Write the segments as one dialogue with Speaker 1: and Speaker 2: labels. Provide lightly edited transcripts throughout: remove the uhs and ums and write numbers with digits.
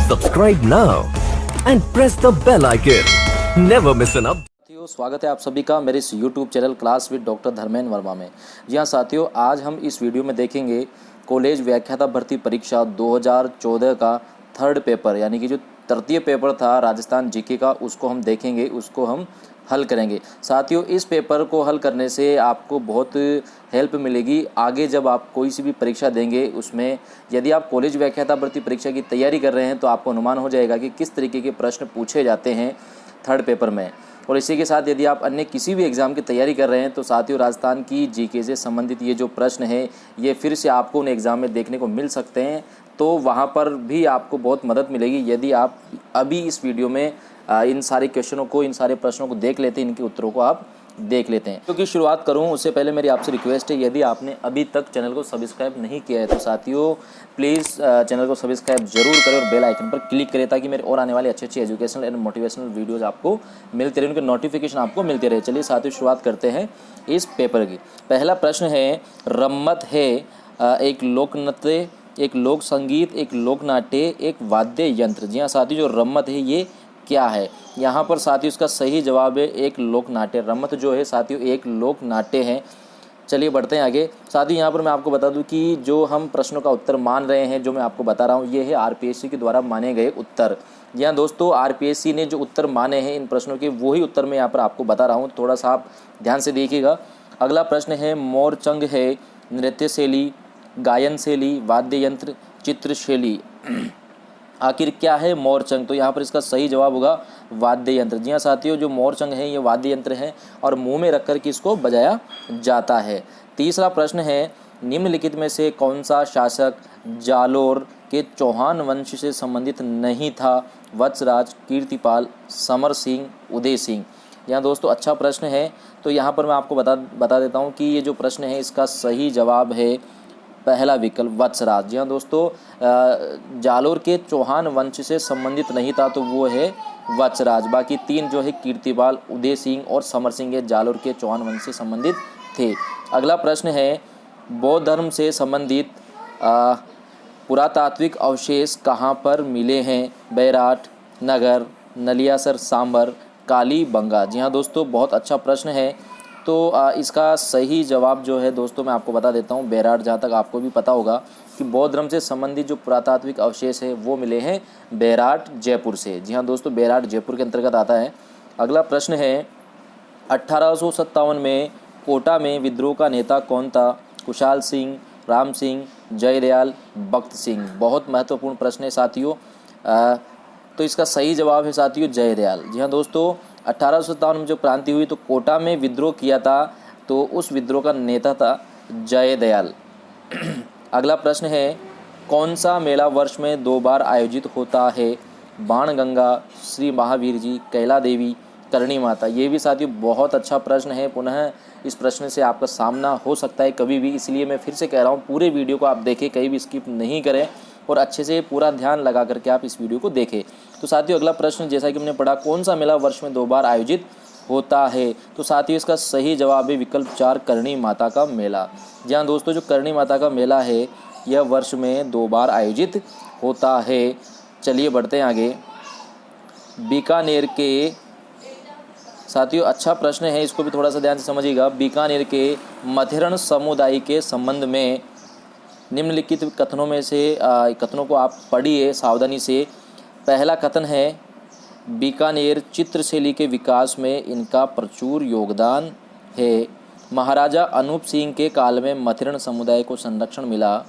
Speaker 1: Subscribe now and press the bell icon. Never miss an update.
Speaker 2: साथियों, स्वागत है आप सभी का मेरे इस YouTube channel class with doctor Dharmendra Verma में। जी हाँ साथियों, आज हम इस वीडियो में देखेंगे कॉलेज व्याख्याता भर्ती परीक्षा 2014 का थर्ड पेपर, यानी कि जो तृतीय पेपर था राजस्थान जीके का, उसको हम देखेंगे, उसको हम हल करेंगे। साथियों, इस पेपर को हल करने से आपको बहुत हेल्प मिलेगी आगे जब आप कोई सी भी परीक्षा देंगे। उसमें यदि आप कॉलेज व्याख्याता भर्ती परीक्षा की तैयारी कर रहे हैं तो आपको अनुमान हो जाएगा कि किस तरीके के प्रश्न पूछे जाते हैं थर्ड पेपर में। और इसी के साथ यदि आप अन्य किसी भी एग्ज़ाम की तैयारी कर रहे हैं तो साथियों, राजस्थान की जीके से संबंधित ये जो प्रश्न है ये फिर से आपको उन एग्ज़ाम में देखने को मिल सकते हैं, तो वहाँ पर भी आपको बहुत मदद मिलेगी यदि आप अभी इस वीडियो में इन सारे क्वेश्चनों को, इन सारे प्रश्नों को देख लेते हैं, इनके उत्तरों को आप देख लेते हैं। क्योंकि शुरुआत करूं उससे पहले मेरी आपसे रिक्वेस्ट है, यदि आपने अभी तक चैनल को सब्सक्राइब नहीं किया है तो साथियों प्लीज़ चैनल को सब्सक्राइब जरूर करें और बेल आइकन पर क्लिक करें ताकि मेरे और आने वाले अच्छे एजुकेशनल एंड मोटिवेशनल वीडियोज़ आपको मिलते रहे, उनके नोटिफिकेशन आपको मिलते रहे। चलिए साथियों, शुरुआत करते हैं इस पेपर की। पहला प्रश्न है, रम्मत है एक लोक नृत्य, एक लोक संगीत, एक लोक नाट्य, एक वाद्य यंत्र। जी हाँ साथियों, जो रम्मत है ये क्या है? यहाँ पर साथियों इसका सही जवाब है एक लोक नाट्य। रम्मत जो है साथियों एक लोक नाट्य है। चलिए बढ़ते हैं आगे। साथियों यहाँ पर मैं आपको बता दूं कि जो हम प्रश्नों का उत्तर मान रहे हैं, जो मैं आपको बता रहा हूँ, ये है आरपीएससी के द्वारा माने गए उत्तर। जी हाँ दोस्तों, आरपीएससी ने जो उत्तर माने हैं इन प्रश्नों के, वही उत्तर मैं यहाँ पर आपको बता रहा हूँ। थोड़ा सा आप ध्यान से देखिएगा। अगला प्रश्न है, मोरचंग है नृत्य शैली, गायन शैली, वाद्य यंत्र, चित्र शैली। आखिर क्या है मोरचंग? तो यहाँ पर इसका सही जवाब होगा वाद्य यंत्र। जी हाँ साथियों, जो मोरचंग है ये वाद्य यंत्र है और मुंह में रख कर के इसको बजाया जाता है। तीसरा प्रश्न है, निम्नलिखित में से कौन सा शासक जालोर के चौहान वंश से संबंधित नहीं था? वत्सराज, कीर्तिपाल, समर सिंह, उदय सिंह। यहाँ दोस्तों अच्छा प्रश्न है, तो यहाँ पर मैं आपको बता देता हूँ कि ये जो प्रश्न है इसका सही जवाब है पहला विकल्प वत्सराज। जी हाँ दोस्तों, जालोर के चौहान वंश से संबंधित नहीं था तो वो है वत्सराज। बाकी तीन जो है कीर्तिपाल, उदय सिंह और समर सिंह, ये जालोर के चौहान वंश से संबंधित थे। अगला प्रश्न है, बौद्ध धर्म से संबंधित पुरातात्विक अवशेष कहाँ पर मिले हैं? बैराट, नगर, नलियासर, सांबर, कालीबंगा। जी हाँ दोस्तों, बहुत अच्छा प्रश्न है। तो इसका सही जवाब जो है दोस्तों मैं आपको बता देता हूँ बैराट। जहाँ तक आपको भी पता होगा कि बौद्ध धर्म से संबंधित जो पुरातात्विक अवशेष है वो मिले हैं बैराट जयपुर से। जी हाँ दोस्तों, बैराट जयपुर के अंतर्गत आता है। अगला प्रश्न है, 1857 में कोटा में विद्रोह का नेता कौन था? कुशाल सिंह, राम सिंह, जयदयाल, भक्त सिंह। बहुत महत्वपूर्ण प्रश्न है साथियों। तो इसका सही जवाब है साथियों जयदयाल। जी हाँ दोस्तों, 1857 में जो क्रांति हुई तो कोटा में विद्रोह किया था, तो उस विद्रोह का नेता था जयदयाल। अगला प्रश्न है, कौन सा मेला वर्ष में 2 बार आयोजित होता है? बाणगंगा, श्री महावीर जी, कैला देवी, करणी माता। ये भी साथियों बहुत अच्छा प्रश्न है। पुनः इस प्रश्न से आपका सामना हो सकता है कभी भी, इसलिए मैं फिर से कह रहा हूँ पूरे वीडियो को आप देखें, कहीं भी स्किप नहीं करें और अच्छे से पूरा ध्यान लगा करके आप इस वीडियो को देखें। तो साथियों अगला प्रश्न जैसा कि हमने पढ़ा, कौन सा मेला वर्ष में 2 बार आयोजित होता है? तो साथियों इसका सही जवाब है विकल्प 4 करणी माता का मेला। जहाँ दोस्तों जो करणी माता का मेला है यह वर्ष में 2 बार आयोजित होता है। चलिए बढ़ते हैं आगे। बीकानेर के साथियों अच्छा प्रश्न है, इसको भी थोड़ा सा ध्यान से समझिएगा। बीकानेर के मथेरण समुदाय के संबंध में निम्नलिखित कथनों में से कथनों को आप पढ़िए सावधानी से। पहला कथन है, बीकानेर चित्रशैली के विकास में इनका प्रचुर योगदान है। महाराजा अनूप सिंह के काल में मथेरण समुदाय को संरक्षण मिला।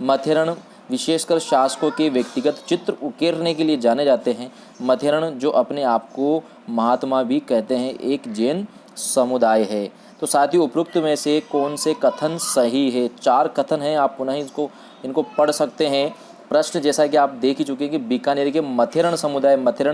Speaker 2: मथेरण विशेषकर शासकों के व्यक्तिगत चित्र उकेरने के लिए जाने जाते हैं। मथेरण जो अपने आप को महात्मा भी कहते हैं, एक जैन समुदाय है। तो साथियों उपरोक्त में से कौन से कथन सही है? 4 कथन हैं, आप पुनः इनको पढ़ सकते हैं। प्रश्न जैसा कि आप देख ही चुके हैं कि बीकानेर के मथेरण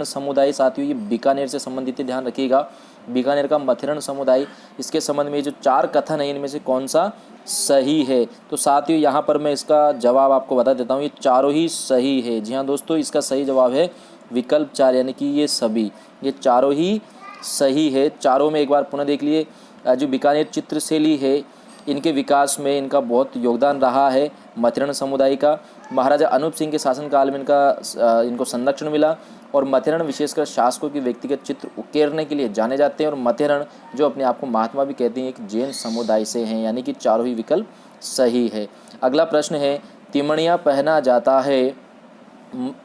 Speaker 2: समुदाय साथियों ये बीकानेर से संबंधित है, ध्यान रखिएगा। बीकानेर का मथेरण समुदाय, इसके संबंध में जो 4 कथन है इनमें से कौन सा सही है? तो साथियों यहाँ पर मैं इसका जवाब आपको बता देता हूँ, ये चारों ही सही है। जी हाँ दोस्तों, इसका सही जवाब है विकल्प 4, यानी कि ये सभी, ये चारों ही सही है। चारों में एक बार पुनः देख लिए। जो बीकानेर चित्रशैली है इनके विकास में इनका बहुत योगदान रहा है मथिरण समुदाय का। महाराजा अनूप सिंह के शासनकाल में इनको संरक्षण मिला और मथिरण विशेषकर शासकों के व्यक्तिगत चित्र उकेरने के लिए जाने जाते हैं। और मथिरण जो अपने आप को महात्मा भी कहते हैं, एक जैन समुदाय से हैं, यानी कि चारों ही विकल्प सही है। अगला प्रश्न है, तिमणिया पहना जाता है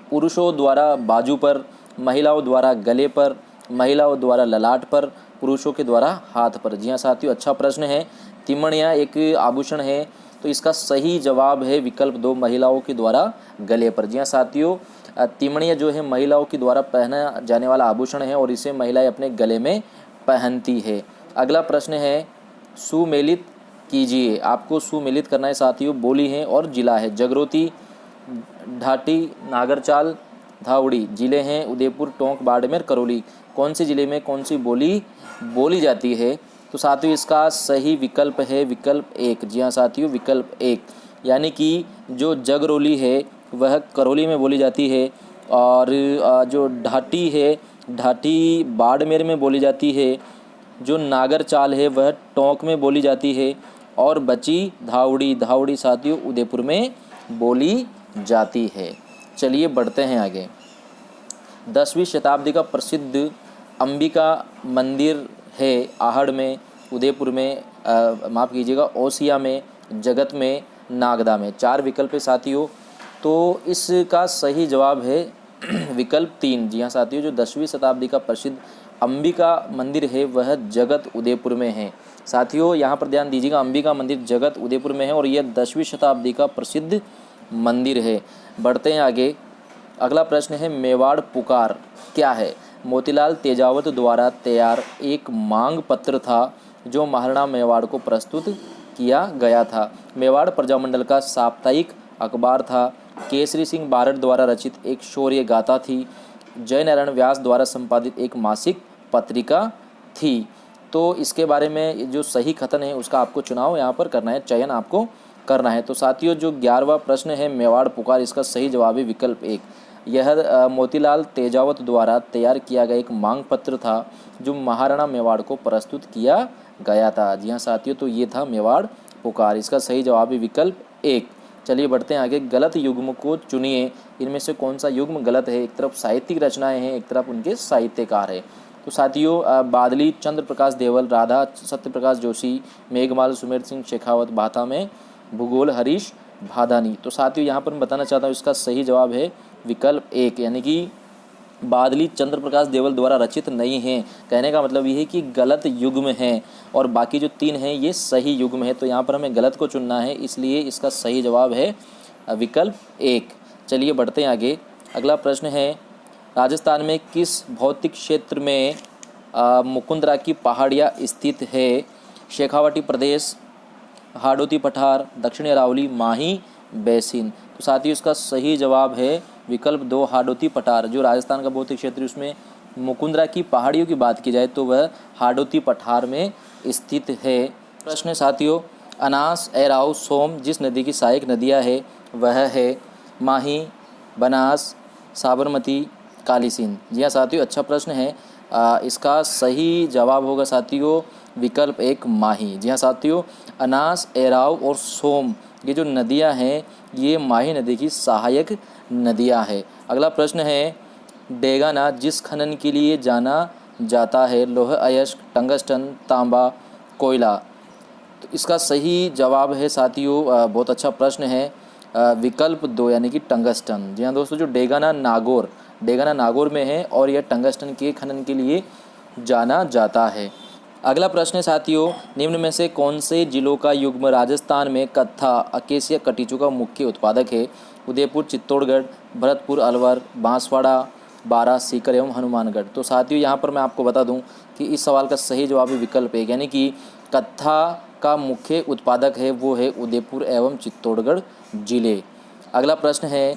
Speaker 2: पुरुषों द्वारा बाजू पर, महिलाओं द्वारा गले पर, महिलाओं द्वारा ललाट पर, पुरुषों के द्वारा हाथ पर। जी हाँ साथियों, अच्छा प्रश्न है। तिमणिया एक आभूषण है, तो इसका सही जवाब है विकल्प 2, महिलाओं के द्वारा गले पर। जी हाँ साथियों, तिमणिया जो है महिलाओं के द्वारा पहना जाने वाला आभूषण है और इसे महिलाएं अपने गले में पहनती है। अगला प्रश्न है, सुमेलित कीजिए। आपको सुमेलित करना है साथियों। बोली है और जिला है। जगरोती, ढाटी, नागरचाल, धावड़ी जिले हैं। उदयपुर, टोंक, बाड़मेर, करौली कौन से जिले में कौन सी बोली बोली जाती है? तो साथियों इसका सही विकल्प है विकल्प 1। जी हाँ साथियों, विकल्प 1, यानी कि जो जगरोली है वह करौली में बोली जाती है और जो ढाटी है, ढाटी बाड़मेर में बोली जाती है। जो नागरचाल है वह टोंक में बोली जाती है और बची धावड़ी, धावड़ी साथियों उदयपुर में बोली जाती है। चलिए बढ़ते हैं आगे। 10वीं शताब्दी का प्रसिद्ध अंबिका मंदिर है आहड़ में, उदयपुर में, माफ़ कीजिएगा ओसिया में, जगत में, नागदा में। 4 विकल्प है साथियों, तो इसका सही जवाब है विकल्प 3। जी हाँ साथियों, जो 10वीं शताब्दी का प्रसिद्ध अंबिका मंदिर है वह जगत उदयपुर में है। साथियों यहाँ पर ध्यान दीजिएगा, अंबिका मंदिर जगत उदयपुर में है और यह 10वीं शताब्दी का प्रसिद्ध मंदिर है। बढ़ते हैं आगे। अगला प्रश्न है, मेवाड़ पुकार क्या है? मोतीलाल तेजावत द्वारा तैयार एक मांग पत्र था जो महाराणा मेवाड़ को प्रस्तुत किया गया था। मेवाड़ प्रजामंडल का साप्ताहिक अखबार था। केसरी सिंह बारड द्वारा रचित एक शौर्य गाथा थी। जयनारायण व्यास द्वारा संपादित एक मासिक पत्रिका थी। तो इसके बारे में जो सही कथन है उसका आपको चुनाव यहाँ पर करना है, चयन आपको करना है। तो साथियों जो 11वां प्रश्न है मेवाड़ पुकार, इसका सही जवाब है विकल्प 1। यह मोतीलाल तेजावत द्वारा तैयार किया गया एक मांग पत्र था जो महाराणा मेवाड़ को प्रस्तुत किया गया था। जी हाँ साथियों, तो ये था मेवाड़ पुकार, इसका सही जवाब है विकल्प 1। चलिए बढ़ते हैं आगे। गलत युग्म को चुनिए। इनमें से कौन सा युग्म गलत है? एक तरफ साहित्यिक रचनाएं हैं, एक तरफ उनके साहित्यकार है। तो साथियों बादली चंद्र प्रकाश देवल, राधा सत्यप्रकाश जोशी, मेघमाल सुमेर सिंह शेखावत, भाथा में भूगोल हरीश भादानी। तो साथियों यहाँ पर मैं बताना चाहता हूँ इसका सही जवाब है विकल्प 1, यानी कि बादली चंद्र प्रकाश देवल द्वारा रचित नहीं है। कहने का मतलब ये है कि गलत युग्म है और बाकी जो 3 हैं ये सही युग्म है। तो यहाँ पर हमें गलत को चुनना है, इसलिए इसका सही जवाब है विकल्प 1। चलिए बढ़ते हैं आगे। अगला प्रश्न है, राजस्थान में किस भौतिक क्षेत्र में मुकुंदरा की पहाड़ियाँ स्थित है? शेखावाटी प्रदेश, हाडोती पठार, दक्षिणी अरावली, माही बेसिन। तो साथियों इसका सही जवाब है विकल्प 2, हाडोती पठार। जो राजस्थान का भौतिक क्षेत्र है उसमें मुकुंदरा की पहाड़ियों की बात की जाए तो वह हाडोती पठार में स्थित है। प्रश्न साथियों, अनास, एराव, सोम जिस नदी की सहायक नदियाँ है वह है माही, बनास, साबरमती, काली सिंध। जी हाँ साथियों, अच्छा प्रश्न है। इसका सही जवाब होगा साथियों विकल्प 1, माही। जी हाँ साथियों, अनास, एराव और सोम ये जो नदियाँ हैं ये माही नदी की सहायक नदियाँ हैं। अगला प्रश्न है, डेगाना जिस खनन के लिए जाना जाता है लौह अयस्क, टंगस्टन, तांबा, कोयला। तो इसका सही जवाब है साथियों, बहुत अच्छा प्रश्न है, विकल्प 2 यानी कि टंगस्टन। जी हाँ दोस्तों, जो डेगाना नागौर में है और यह टंगस्टन के खनन के लिए जाना जाता है। अगला प्रश्न है साथियों, निम्न में से कौन से जिलों का युग्म राजस्थान में कत्था अकेसिया कटीचू का मुख्य उत्पादक है? उदयपुर, चित्तौड़गढ़, भरतपुर, अलवर, बांसवाड़ा, बारां, सीकर एवं हनुमानगढ़। तो साथियों यहाँ पर मैं आपको बता दूं कि इस सवाल का सही जवाब है विकल्प 1, यानी कि कत्था का मुख्य उत्पादक है वो है उदयपुर एवं चित्तौड़गढ़ जिले। अगला प्रश्न है,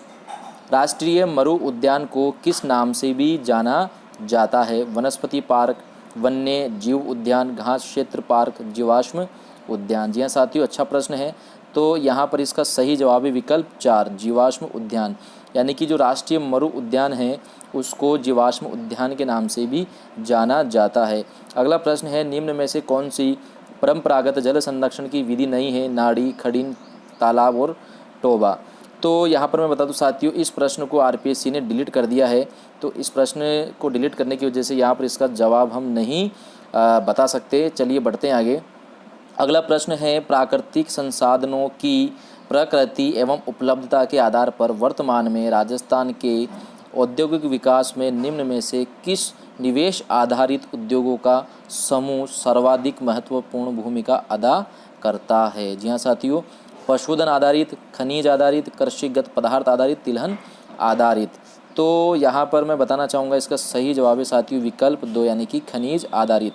Speaker 2: राष्ट्रीय मरु उद्यान को किस नाम से भी जाना जाता है? वनस्पति पार्क, वन्य जीव उद्यान, घास क्षेत्र पार्क, जीवाश्म उद्यान। जी हाँ साथियों, अच्छा प्रश्न है। तो यहाँ पर इसका सही जवाब है विकल्प 4, जीवाश्म उद्यान, यानी कि जो राष्ट्रीय मरु उद्यान है उसको जीवाश्म उद्यान के नाम से भी जाना जाता है। अगला प्रश्न है, निम्न में से कौन सी परंपरागत जल संरक्षण की विधि नहीं है, नाड़ी, खड़ीन, तालाब और टोबा। तो यहाँ पर मैं बता दूँ साथियों, इस प्रश्न को आरपीएससी ने डिलीट कर दिया है। तो इस प्रश्न को डिलीट करने की वजह से यहाँ पर इसका जवाब हम नहीं बता सकते। चलिए बढ़ते हैं आगे। अगला प्रश्न है, प्राकृतिक संसाधनों की प्रकृति एवं उपलब्धता के आधार पर वर्तमान में राजस्थान के औद्योगिक विकास में निम्न में से किस निवेश आधारित उद्योगों का समूह सर्वाधिक महत्वपूर्ण भूमिका अदा करता है? जी हाँ साथियों, पशुधन आधारित, खनिज आधारित, कृषिगत पदार्थ आधारित, तिलहन आधारित। तो यहाँ पर मैं बताना चाहूँगा इसका सही जवाब है साथियों विकल्प 2 यानी कि खनिज आधारित।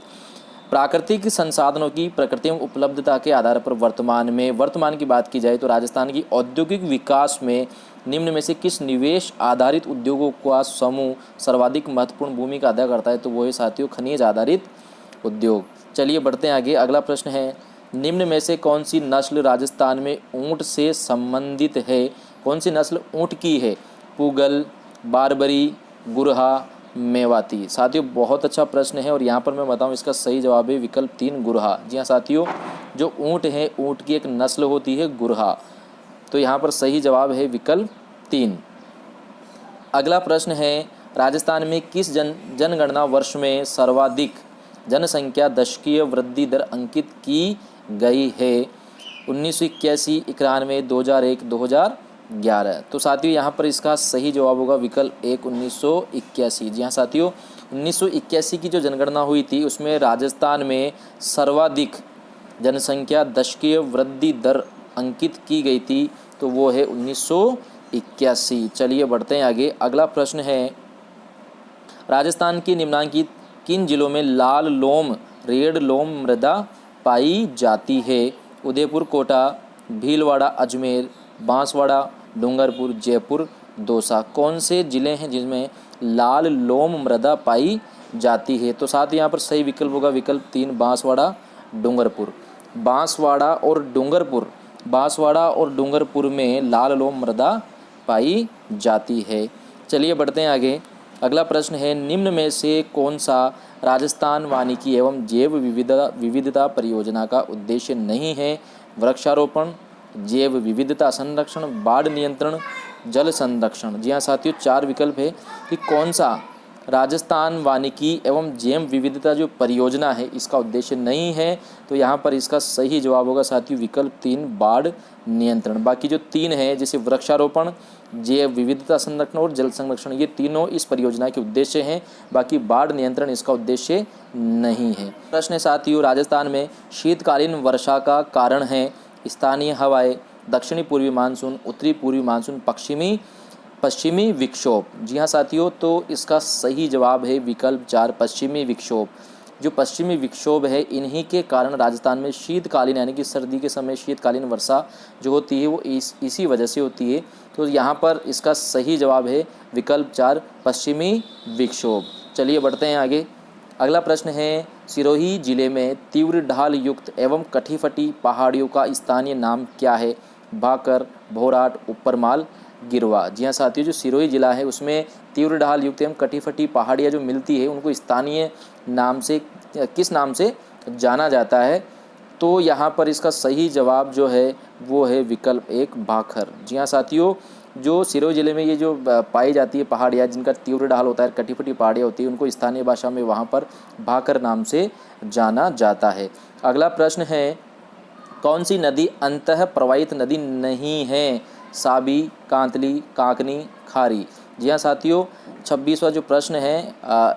Speaker 2: प्राकृतिक संसाधनों की प्रकृति एवं उपलब्धता के आधार पर वर्तमान की बात की जाए तो राजस्थान की औद्योगिक विकास में निम्न में से किस निवेश आधारित उद्योगों का समूह सर्वाधिक महत्वपूर्ण भूमिका अदा करता है? तो वो है साथियों खनिज आधारित उद्योग। चलिए बढ़ते हैं आगे। अगला प्रश्न है, निम्न में से कौन सी नस्ल राजस्थान में ऊँट से संबंधित है? कौन सी नस्ल ऊँट की है? पूगल, बारबरी, गुरहा, मेवाती। साथियों बहुत अच्छा प्रश्न है और यहाँ पर मैं बताऊँ इसका सही जवाब है विकल्प 3 गुरहा। जी हाँ साथियों, जो ऊँट है, ऊँट की एक नस्ल होती है गुरहा। तो यहाँ पर सही जवाब है विकल्प 3। अगला प्रश्न है, राजस्थान में किस जनगणना वर्ष में सर्वाधिक जनसंख्या दशकीय वृद्धि दर अंकित की गई है? 1981, 91, 2001, 2011। तो साथियों यहाँ पर इसका सही जवाब होगा विकल्प 1 1981। जी हाँ साथियों, 1981 की जो जनगणना हुई थी उसमें राजस्थान में सर्वाधिक जनसंख्या दशकीय वृद्धि दर अंकित की गई थी, तो वो है 1981। चलिए बढ़ते हैं आगे। अगला प्रश्न है, राजस्थान की निम्नलिखित किन जिलों में लाल लोम रेड लोम मृदा पाई जाती है? उदयपुर, कोटा, भीलवाड़ा, अजमेर, बांसवाड़ा, डूंगरपुर, जयपुर, दौसा। कौन से ज़िले हैं जिनमें लाल लोम मृदा पाई जाती है? तो साथ ही यहाँ पर सही विकल्प होगा विकल्प 3 बांसवाड़ा, डूंगरपुर। बांसवाड़ा और डूंगरपुर में लाल लोम मृदा पाई जाती है। चलिए बढ़ते हैं आगे। अगला प्रश्न है, निम्न में से कौन सा राजस्थान वानिकी एवं जैव विविधता परियोजना का उद्देश्य नहीं है? वृक्षारोपण, जैव विविधता संरक्षण, बाढ़ नियंत्रण, जल संरक्षण। जी हाँ साथियों, 4 विकल्प है कि कौन सा राजस्थान वानिकी एवं जैव विविधता जो परियोजना है इसका उद्देश्य नहीं है। तो यहाँ पर इसका सही जवाब होगा साथियों विकल्प 3 बाढ़ नियंत्रण। बाकी जो 3 है जैसे वृक्षारोपण, जैव विविधता संरक्षण और जल संरक्षण, ये तीनों इस परियोजना के उद्देश्य हैं। बाकी बाढ़ नियंत्रण इसका उद्देश्य नहीं है। प्रश्न साथियों, राजस्थान में शीतकालीन वर्षा का कारण है स्थानीय हवाएं, दक्षिणी पूर्वी मानसून, उत्तरी पूर्वी मानसून, पश्चिमी विक्षोभ। जी हाँ साथियों, तो इसका सही जवाब है विकल्प 4 पश्चिमी विक्षोभ। जो पश्चिमी विक्षोभ है इन्हीं के कारण राजस्थान में शीतकालीन यानी कि सर्दी के समय शीतकालीन वर्षा जो होती है वो इसी वजह से होती है। तो यहाँ पर इसका सही जवाब है विकल्प 4 पश्चिमी विक्षोभ। चलिए बढ़ते हैं आगे। अगला प्रश्न है, सिरोही जिले में तीव्र ढाल युक्त एवं कटी-फटी पहाड़ियों का स्थानीय नाम क्या है? भाकर, भोराट, उपरमाल, गिरवा। जी हाँ साथियों, जो सिरोही जिला है उसमें तीव्र ढाल युक्त एवं कटी-फटी पहाड़ियाँ जो मिलती है उनको स्थानीय नाम से किस नाम से जाना जाता है? तो यहाँ पर इसका सही जवाब जो है वो है विकल्प 1 भाखर। जी हाँ साथियों, जो सिरोही जिले में ये जो पाई जाती है पहाड़ियाँ जिनका तीव्र ढाल होता है, कटी-फटी पहाड़ियाँ होती है, उनको स्थानीय भाषा में वहाँ पर भाकर नाम से जाना जाता है। अगला प्रश्न है, कौन सी नदी अंतः प्रवाहित नदी नहीं है? साबी, कांतली, काकनी, खारी। जी हाँ साथियों, 26वां जो प्रश्न है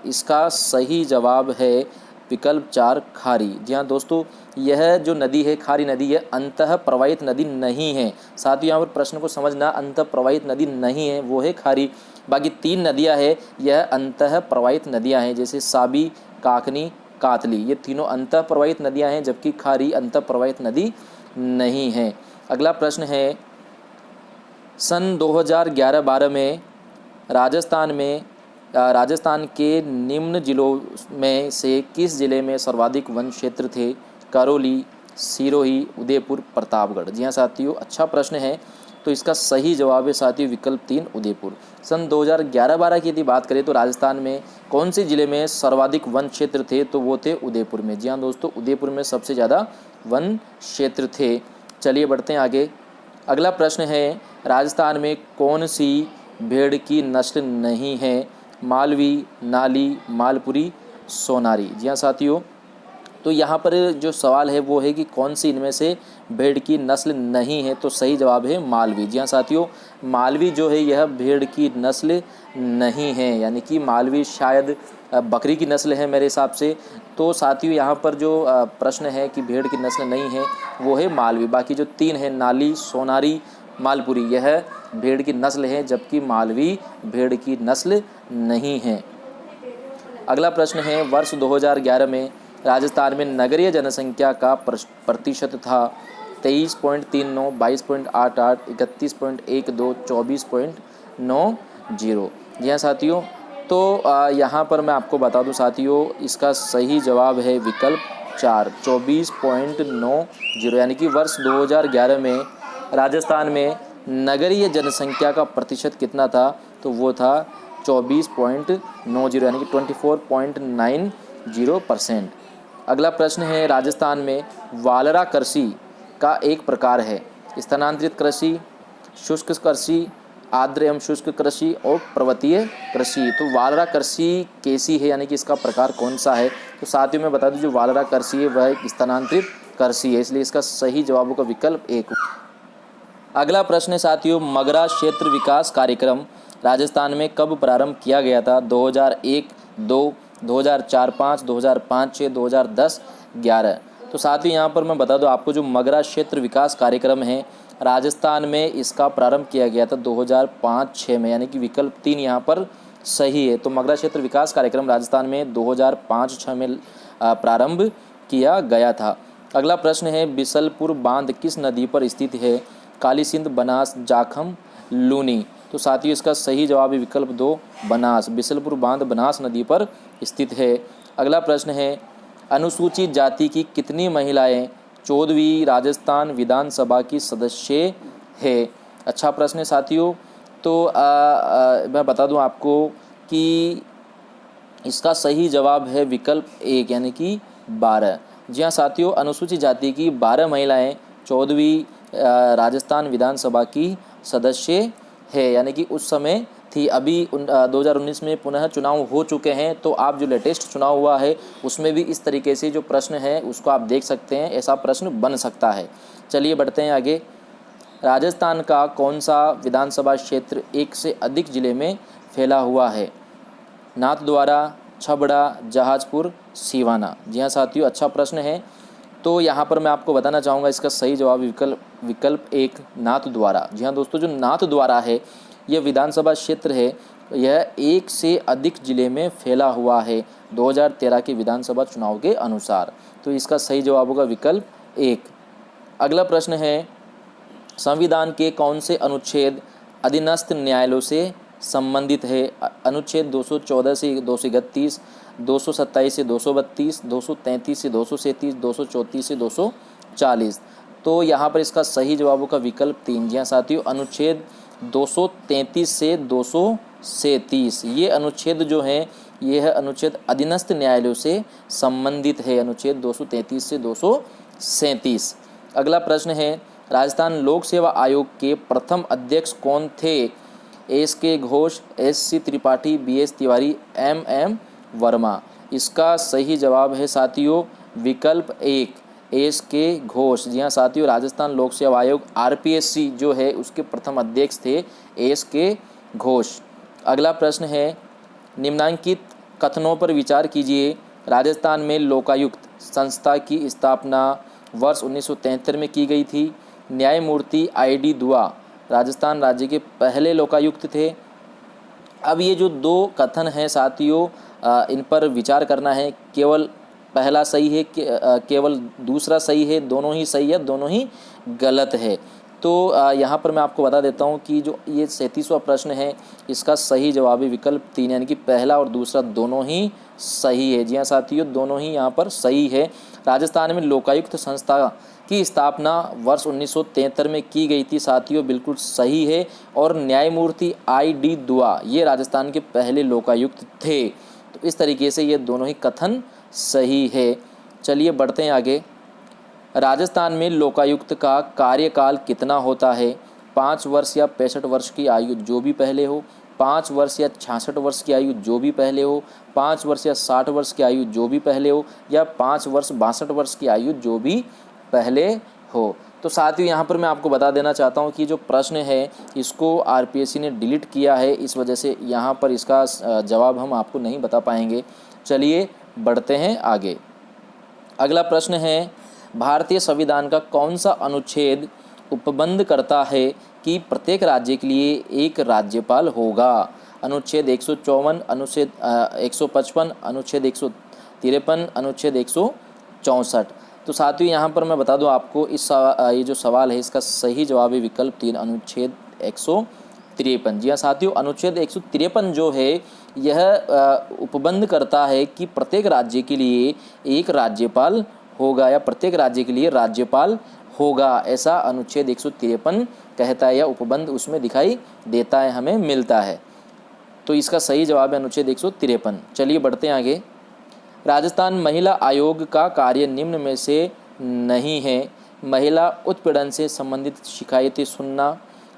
Speaker 2: इसका सही जवाब है विकल्प 4 खारी। जी हाँ दोस्तों, यह जो नदी है खारी नदी है अंतः प्रवाहित नदी नहीं है। साथियों यहाँ पर प्रश्न को समझना, अंतः प्रवाहित नदी नहीं है वो है खारी। बाकी 3 नदियाँ हैं यह अंतः प्रवाहित नदियाँ हैं, जैसे साबी, काकनी, कातली, ये तीनों अंतः प्रवाहित नदियाँ हैं जबकि खारी अंतः प्रवाहित नदी नहीं है। अगला प्रश्न है, सन 2011-12 में राजस्थान के निम्न जिलों में से किस जिले में सर्वाधिक वन क्षेत्र थे? करौली, सिरोही, उदयपुर, प्रतापगढ़। जी हाँ साथियों, अच्छा प्रश्न है। तो इसका सही जवाब है साथियों विकल्प 3 उदयपुर। सन 2011-12 की यदि बात करें तो राजस्थान में कौन से ज़िले में सर्वाधिक वन क्षेत्र थे, तो वो थे उदयपुर में। जी हाँ दोस्तों, उदयपुर में सबसे ज़्यादा वन क्षेत्र थे। चलिए बढ़ते हैं आगे। अगला प्रश्न है, राजस्थान में कौन सी भेड़ की नस्ल नहीं है? मालवी, नाली, मालपुरी, सोनारी। जी हाँ साथियों, तो यहाँ पर जो सवाल है वो है कि कौन सी इनमें से भेड़ की नस्ल नहीं है, तो सही जवाब है मालवी। जी हाँ साथियों, मालवी जो है यह भेड़ की नस्ल नहीं है, यानी कि मालवी शायद बकरी की नस्ल है मेरे हिसाब से। तो साथियों यहाँ पर जो प्रश्न है कि भेड़ की नस्ल नहीं है वो है मालवी। बाकी जो 3 है नाली, सोनारी, मालपुरी, यह भेड़ की नस्ल है, जबकि मालवी भेड़ की नस्ल नहीं है। अगला प्रश्न है, वर्ष 2011 में राजस्थान में नगरीय जनसंख्या का प्रतिशत था 23.39, 22.88, 31.12, 24.90। जी हाँ साथियों, तो यहाँ पर मैं आपको बता दूँ साथियों, इसका सही जवाब है विकल्प 4, 24.90। यानी कि वर्ष 2011 में राजस्थान में नगरीय जनसंख्या का प्रतिशत कितना था, तो वो था 24.90, यानी कि 24.90%। अगला प्रश्न है, राजस्थान में वालरा कृषि का एक प्रकार है स्थानांतरित कृषि, शुष्क कृषि, आर्द्र एवं शुष्क कृषि और पर्वतीय कृषि। तो वालरा कृषि कैसी है, यानी कि इसका प्रकार कौन सा है? तो साथियों में बता दूं, जो वालरा कृषि है वह एक स्थानांतरित कृषि है, इसलिए इसका सही जवाब होगा विकल्प 1। अगला प्रश्न है साथियों, मगरा क्षेत्र विकास कार्यक्रम राजस्थान में कब प्रारंभ किया गया था? 2001, 2, 2004-5, 2005-6, 2010-11। तो साथियों यहाँ पर मैं बता दूं आपको, जो मगरा क्षेत्र विकास कार्यक्रम है राजस्थान में इसका प्रारंभ किया गया था 2005-6 में, यानी कि विकल्प 3 यहाँ पर सही है। तो मगरा क्षेत्र विकास कार्यक्रम राजस्थान में 2005-6 में प्रारंभ किया गया था। अगला प्रश्न है, बिसलपुर बांध किस नदी पर स्थित है? काली सिंध, बनास, जाखम, लूनी। तो साथियों इसका सही जवाब है विकल्प 2 बनास। बिसलपुर बांध बनास नदी पर स्थित है। अगला प्रश्न है, अनुसूचित जाति की कितनी महिलाएं 14वीं राजस्थान विधानसभा की सदस्य है? अच्छा प्रश्न है साथियों। तो मैं बता दूं आपको कि इसका सही जवाब है विकल्प 1, यानी कि 12। जी हाँ साथियों, अनुसूचित जाति की 12 महिलाएं 14वीं राजस्थान विधानसभा की सदस्य है, यानी कि उस समय थी। अभी 2019 में पुनः चुनाव हो चुके हैं, तो आप जो लेटेस्ट चुनाव हुआ है उसमें भी इस तरीके से जो प्रश्न है उसको आप देख सकते हैं, ऐसा प्रश्न बन सकता है। चलिए बढ़ते हैं आगे। राजस्थान का कौन सा विधानसभा क्षेत्र एक से अधिक जिले में फैला हुआ है? नाथद्वारा, छबड़ा, जहाजपुर, सिवाना। जी हाँ साथियों, अच्छा प्रश्न है। तो यहाँ पर मैं आपको बताना चाहूँगा, इसका सही जवाब विकल्प 1 नाथद्वारा। जी हाँ दोस्तों, जो नाथद्वारा है यह विधानसभा क्षेत्र है, यह एक से अधिक जिले में फैला हुआ है 2013 के विधानसभा चुनाव के अनुसार। तो इसका सही जवाब होगा विकल्प 1। अगला प्रश्न है, संविधान के कौन से अनुच्छेद अधीनस्थ न्यायालयों से संबंधित है? अनुच्छेद 214 से 231, 227 से 232, 233 से 237, 234 से 240। तो यहाँ पर इसका सही जवाब होगा विकल्प 3। जी हाँ साथियों, अनुच्छेद 233 से 237 ये अनुच्छेद जो हैं ये है अनुच्छेद अधीनस्थ न्यायालयों से संबंधित है, अनुच्छेद 233 से 237। अगला प्रश्न है, राजस्थान लोक सेवा आयोग के प्रथम अध्यक्ष कौन थे? S K. Ghosh, S C. Tripathi, B S. Tiwari, M M. Verma. इसका सही जवाब है साथियों विकल्प 1 एस.के. घोष। जी हाँ साथियों, राजस्थान लोक सेवा आयोग आरपीएससी जो है उसके प्रथम अध्यक्ष थे एस.के. घोष। अगला प्रश्न है, निम्नांकित कथनों पर विचार कीजिए। राजस्थान में लोकायुक्त संस्था की स्थापना वर्ष 1973 में की गई थी। न्यायमूर्ति आई.डी. दुआ राजस्थान राज्य के पहले लोकायुक्त थे। अब ये जो दो कथन हैं साथियों, इन पर विचार करना है। केवल पहला सही है, केवल दूसरा सही है, दोनों ही सही है, दोनों ही गलत है। तो यहाँ पर मैं आपको बता देता हूँ कि जो ये 37वां प्रश्न है इसका सही जवाब है विकल्प 3, यानी कि पहला और दूसरा दोनों ही सही है। जी हाँ साथियों, दोनों ही यहाँ पर सही है। राजस्थान में लोकायुक्त संस्था की स्थापना वर्ष 1973 में की गई थी साथियों, बिल्कुल सही है। और न्यायमूर्ति ID दुआ ये राजस्थान के पहले लोकायुक्त थे। तो इस तरीके से ये दोनों ही कथन सही है। चलिए बढ़ते हैं आगे। राजस्थान में लोकायुक्त का कार्यकाल कितना होता है? 5 वर्ष या 65 वर्ष की आयु जो भी पहले हो, 5 वर्ष या 66 वर्ष की आयु जो भी पहले हो, 5 वर्ष या 60 वर्ष की आयु जो भी पहले हो, या 5 वर्ष 62 वर्ष की आयु जो भी पहले हो। तो साथियों यहाँ पर मैं आपको बता देना चाहता हूँ कि जो प्रश्न है इसको RPSC ने डिलीट किया है, इस वजह से यहाँ पर इसका जवाब हम आपको नहीं बता पाएंगे। चलिए बढ़ते हैं आगे। अगला प्रश्न है, भारतीय संविधान का कौन सा अनुच्छेद उपबंध करता है कि प्रत्येक राज्य के लिए एक राज्यपाल होगा? अनुच्छेद 154, अनुच्छेद 155, अनुच्छेद 153, अनुच्छेद 164। तो साथियों यहाँ पर मैं बता दूं आपको ये जो सवाल है इसका सही जवाब है विकल्प 3, अनुच्छेद 153। जी हाँ साथियों, अनुच्छेद 153 जो है यह उपबंध करता है कि प्रत्येक राज्य के लिए एक राज्यपाल होगा या प्रत्येक राज्य के लिए राज्यपाल होगा, ऐसा अनुच्छेद 153 कहता है या उपबंध उसमें दिखाई देता है, हमें मिलता है। तो इसका सही जवाब है अनुच्छेद 153। चलिए बढ़ते हैं आगे। राजस्थान महिला आयोग का कार्य निम्न में से नहीं है। महिला उत्पीड़न से संबंधित शिकायतें सुनना,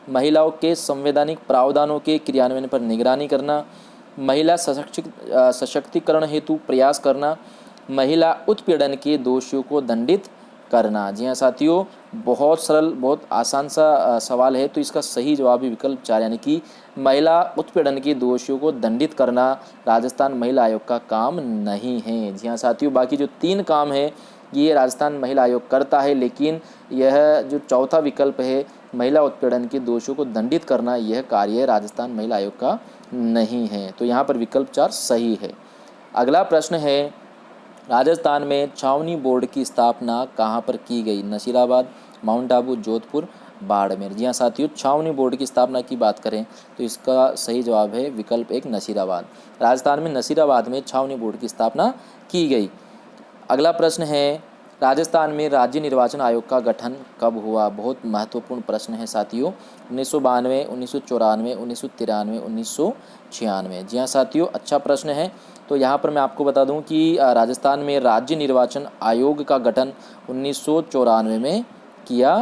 Speaker 2: महिलाओं के संवैधानिक प्रावधानों के क्रियान्वयन पर निगरानी करना, महिला सशक्तिकरण हेतु प्रयास करना, महिला उत्पीड़न के दोषियों को दंडित करना। जी हाँ साथियों, बहुत सरल बहुत आसान सा सवाल है। तो इसका सही जवाब है विकल्प 4, यानी कि महिला उत्पीड़न के दोषियों को दंडित करना राजस्थान महिला आयोग का काम नहीं है। जी हाँ साथियों, बाकी जो 3 काम है ये राजस्थान महिला आयोग करता है, लेकिन यह जो चौथा विकल्प है महिला उत्पीड़न के दोषियों को दंडित करना, यह कार्य राजस्थान महिला आयोग का नहीं है। तो यहाँ पर विकल्प 4 सही है। अगला प्रश्न है, राजस्थान में छावनी बोर्ड की स्थापना कहाँ पर की गई? नसीराबाद, माउंट आबू, जोधपुर, बाड़मेर। जी हाँ साथियों, छावनी बोर्ड की स्थापना की बात करें तो इसका सही जवाब है विकल्प 1, नसीराबाद। राजस्थान में नसीराबाद में छावनी बोर्ड की स्थापना की गई। अगला प्रश्न है, राजस्थान में राज्य निर्वाचन आयोग का गठन कब हुआ? बहुत महत्वपूर्ण प्रश्न है साथियों। 1992, 1994, 1993, 1996। जी हाँ साथियों, अच्छा प्रश्न है। तो यहाँ पर मैं आपको बता दूं कि राजस्थान में राज्य निर्वाचन आयोग का गठन 1994 में किया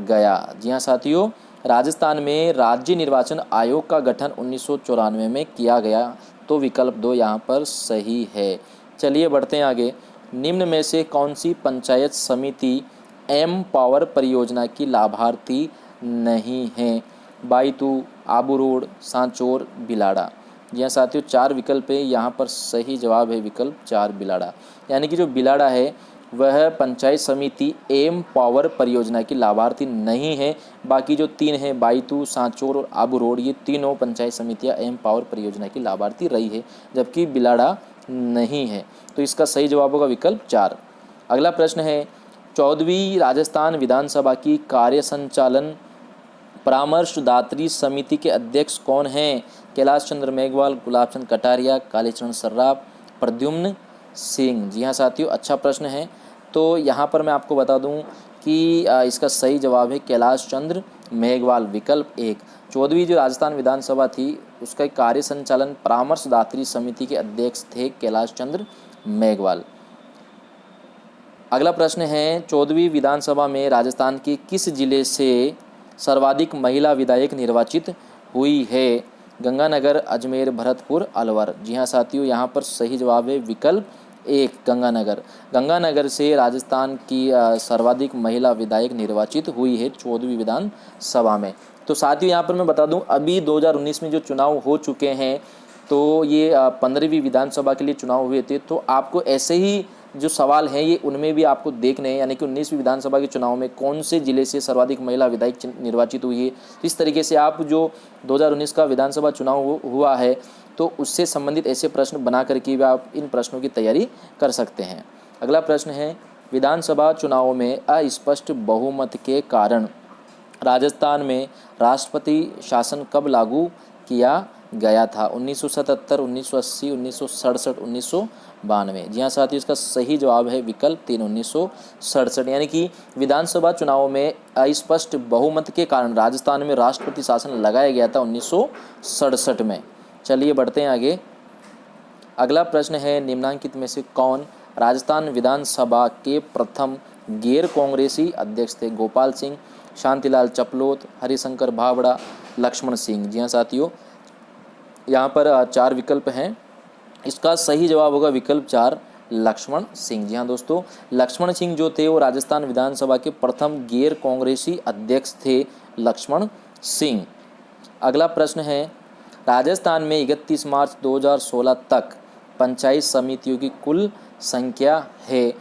Speaker 2: गया। जी हाँ साथियों, राजस्थान में राज्य निर्वाचन आयोग का गठन 1994 में किया गया। तो विकल्प 2 यहाँ पर सही है। चलिए बढ़ते हैं आगे। निम्न में से कौन सी पंचायत समिति एम पावर परियोजना की लाभार्थी नहीं है? बाईतू, आबू रोड, सांचौर, बिलाड़ा। जी हाँ साथियों, 4 विकल्प है, यहाँ पर सही जवाब है विकल्प 4, बिलाड़ा। यानी कि जो बिलाड़ा है वह पंचायत समिति एम पावर परियोजना की लाभार्थी नहीं है। बाकी जो 3 हैं बाईतू, सांचौर और आबू रोड, ये तीनों पंचायत समितियाँ एम पावर परियोजना की लाभार्थी रही है, जबकि बिलाड़ा नहीं है। तो इसका सही जवाब होगा विकल्प 4। अगला प्रश्न है, 14वीं राजस्थान विधानसभा की कार्य संचालन परामर्शदात्री समिति के अध्यक्ष कौन हैं? कैलाश चंद्र मेघवाल, गुलाब चंद कटारिया, कालीचरण सर्राफ, प्रद्युम्न सिंह। जी हाँ साथियों, अच्छा प्रश्न है। तो यहाँ पर मैं आपको बता दूँ कि इसका सही जवाब है कैलाश चंद्र मेघवाल, विकल्प 1। 14वीं जो राजस्थान विधानसभा थी उसका कार्य संचालन परामर्शदात्री समिति के अध्यक्ष थे कैलाश चंद्र मेघवाल। अगला प्रश्न है, 14वीं विधानसभा में राजस्थान के किस जिले से सर्वाधिक महिला विधायक निर्वाचित हुई है? गंगानगर, अजमेर, भरतपुर, अलवर। जी हाँ साथियों, यहाँ पर सही जवाब है विकल्प 1, गंगानगर। गंगानगर से राजस्थान की सर्वाधिक महिला विधायक निर्वाचित हुई है 14वीं विधानसभा में। तो साथियों यहाँ पर मैं बता दूं, अभी 2019 में जो चुनाव हो चुके हैं तो ये 15वीं विधानसभा के लिए चुनाव हुए थे। तो आपको ऐसे ही जो सवाल हैं ये उनमें भी आपको देखने हैं, यानी कि 19वीं विधानसभा के चुनाव में कौन से जिले से सर्वाधिक महिला विधायक निर्वाचित हुई है। तो इस तरीके से आप जो 2019 का विधानसभा चुनाव हुआ है तो उससे संबंधित ऐसे प्रश्न बना करके भी आप इन प्रश्नों की तैयारी कर सकते हैं। अगला प्रश्न है, विधानसभा चुनावों में अस्पष्ट बहुमत के कारण राजस्थान में राष्ट्रपति शासन कब लागू किया गया था? 1977, 1980, 1967, 1992। जी हाँ साथियों, इसका सही जवाब है विकल्प 3, 1967। यानी कि विधानसभा चुनाव में अस्पष्ट बहुमत के कारण राजस्थान में राष्ट्रपति शासन लगाया गया था 1967 में। चलिए बढ़ते हैं आगे। अगला प्रश्न है, निम्नलिखित में से कौन राजस्थान विधानसभा के प्रथम गैर कांग्रेसी अध्यक्ष थे? गोपाल सिंह, शांतिलाल चपलोत, हरिशंकर भावड़ा, लक्ष्मण सिंह। जी हाँ साथियों, यहाँ पर 4 विकल्प हैं। इसका सही जवाब होगा विकल्प 4, लक्ष्मण सिंह। जी हाँ दोस्तों, लक्ष्मण सिंह जो थे वो राजस्थान विधानसभा के प्रथम गैर कांग्रेसी अध्यक्ष थे, लक्ष्मण सिंह। अगला प्रश्न है, राजस्थान में 31 मार्च 2016 तक पंचायत समितियों की कुल संख्या है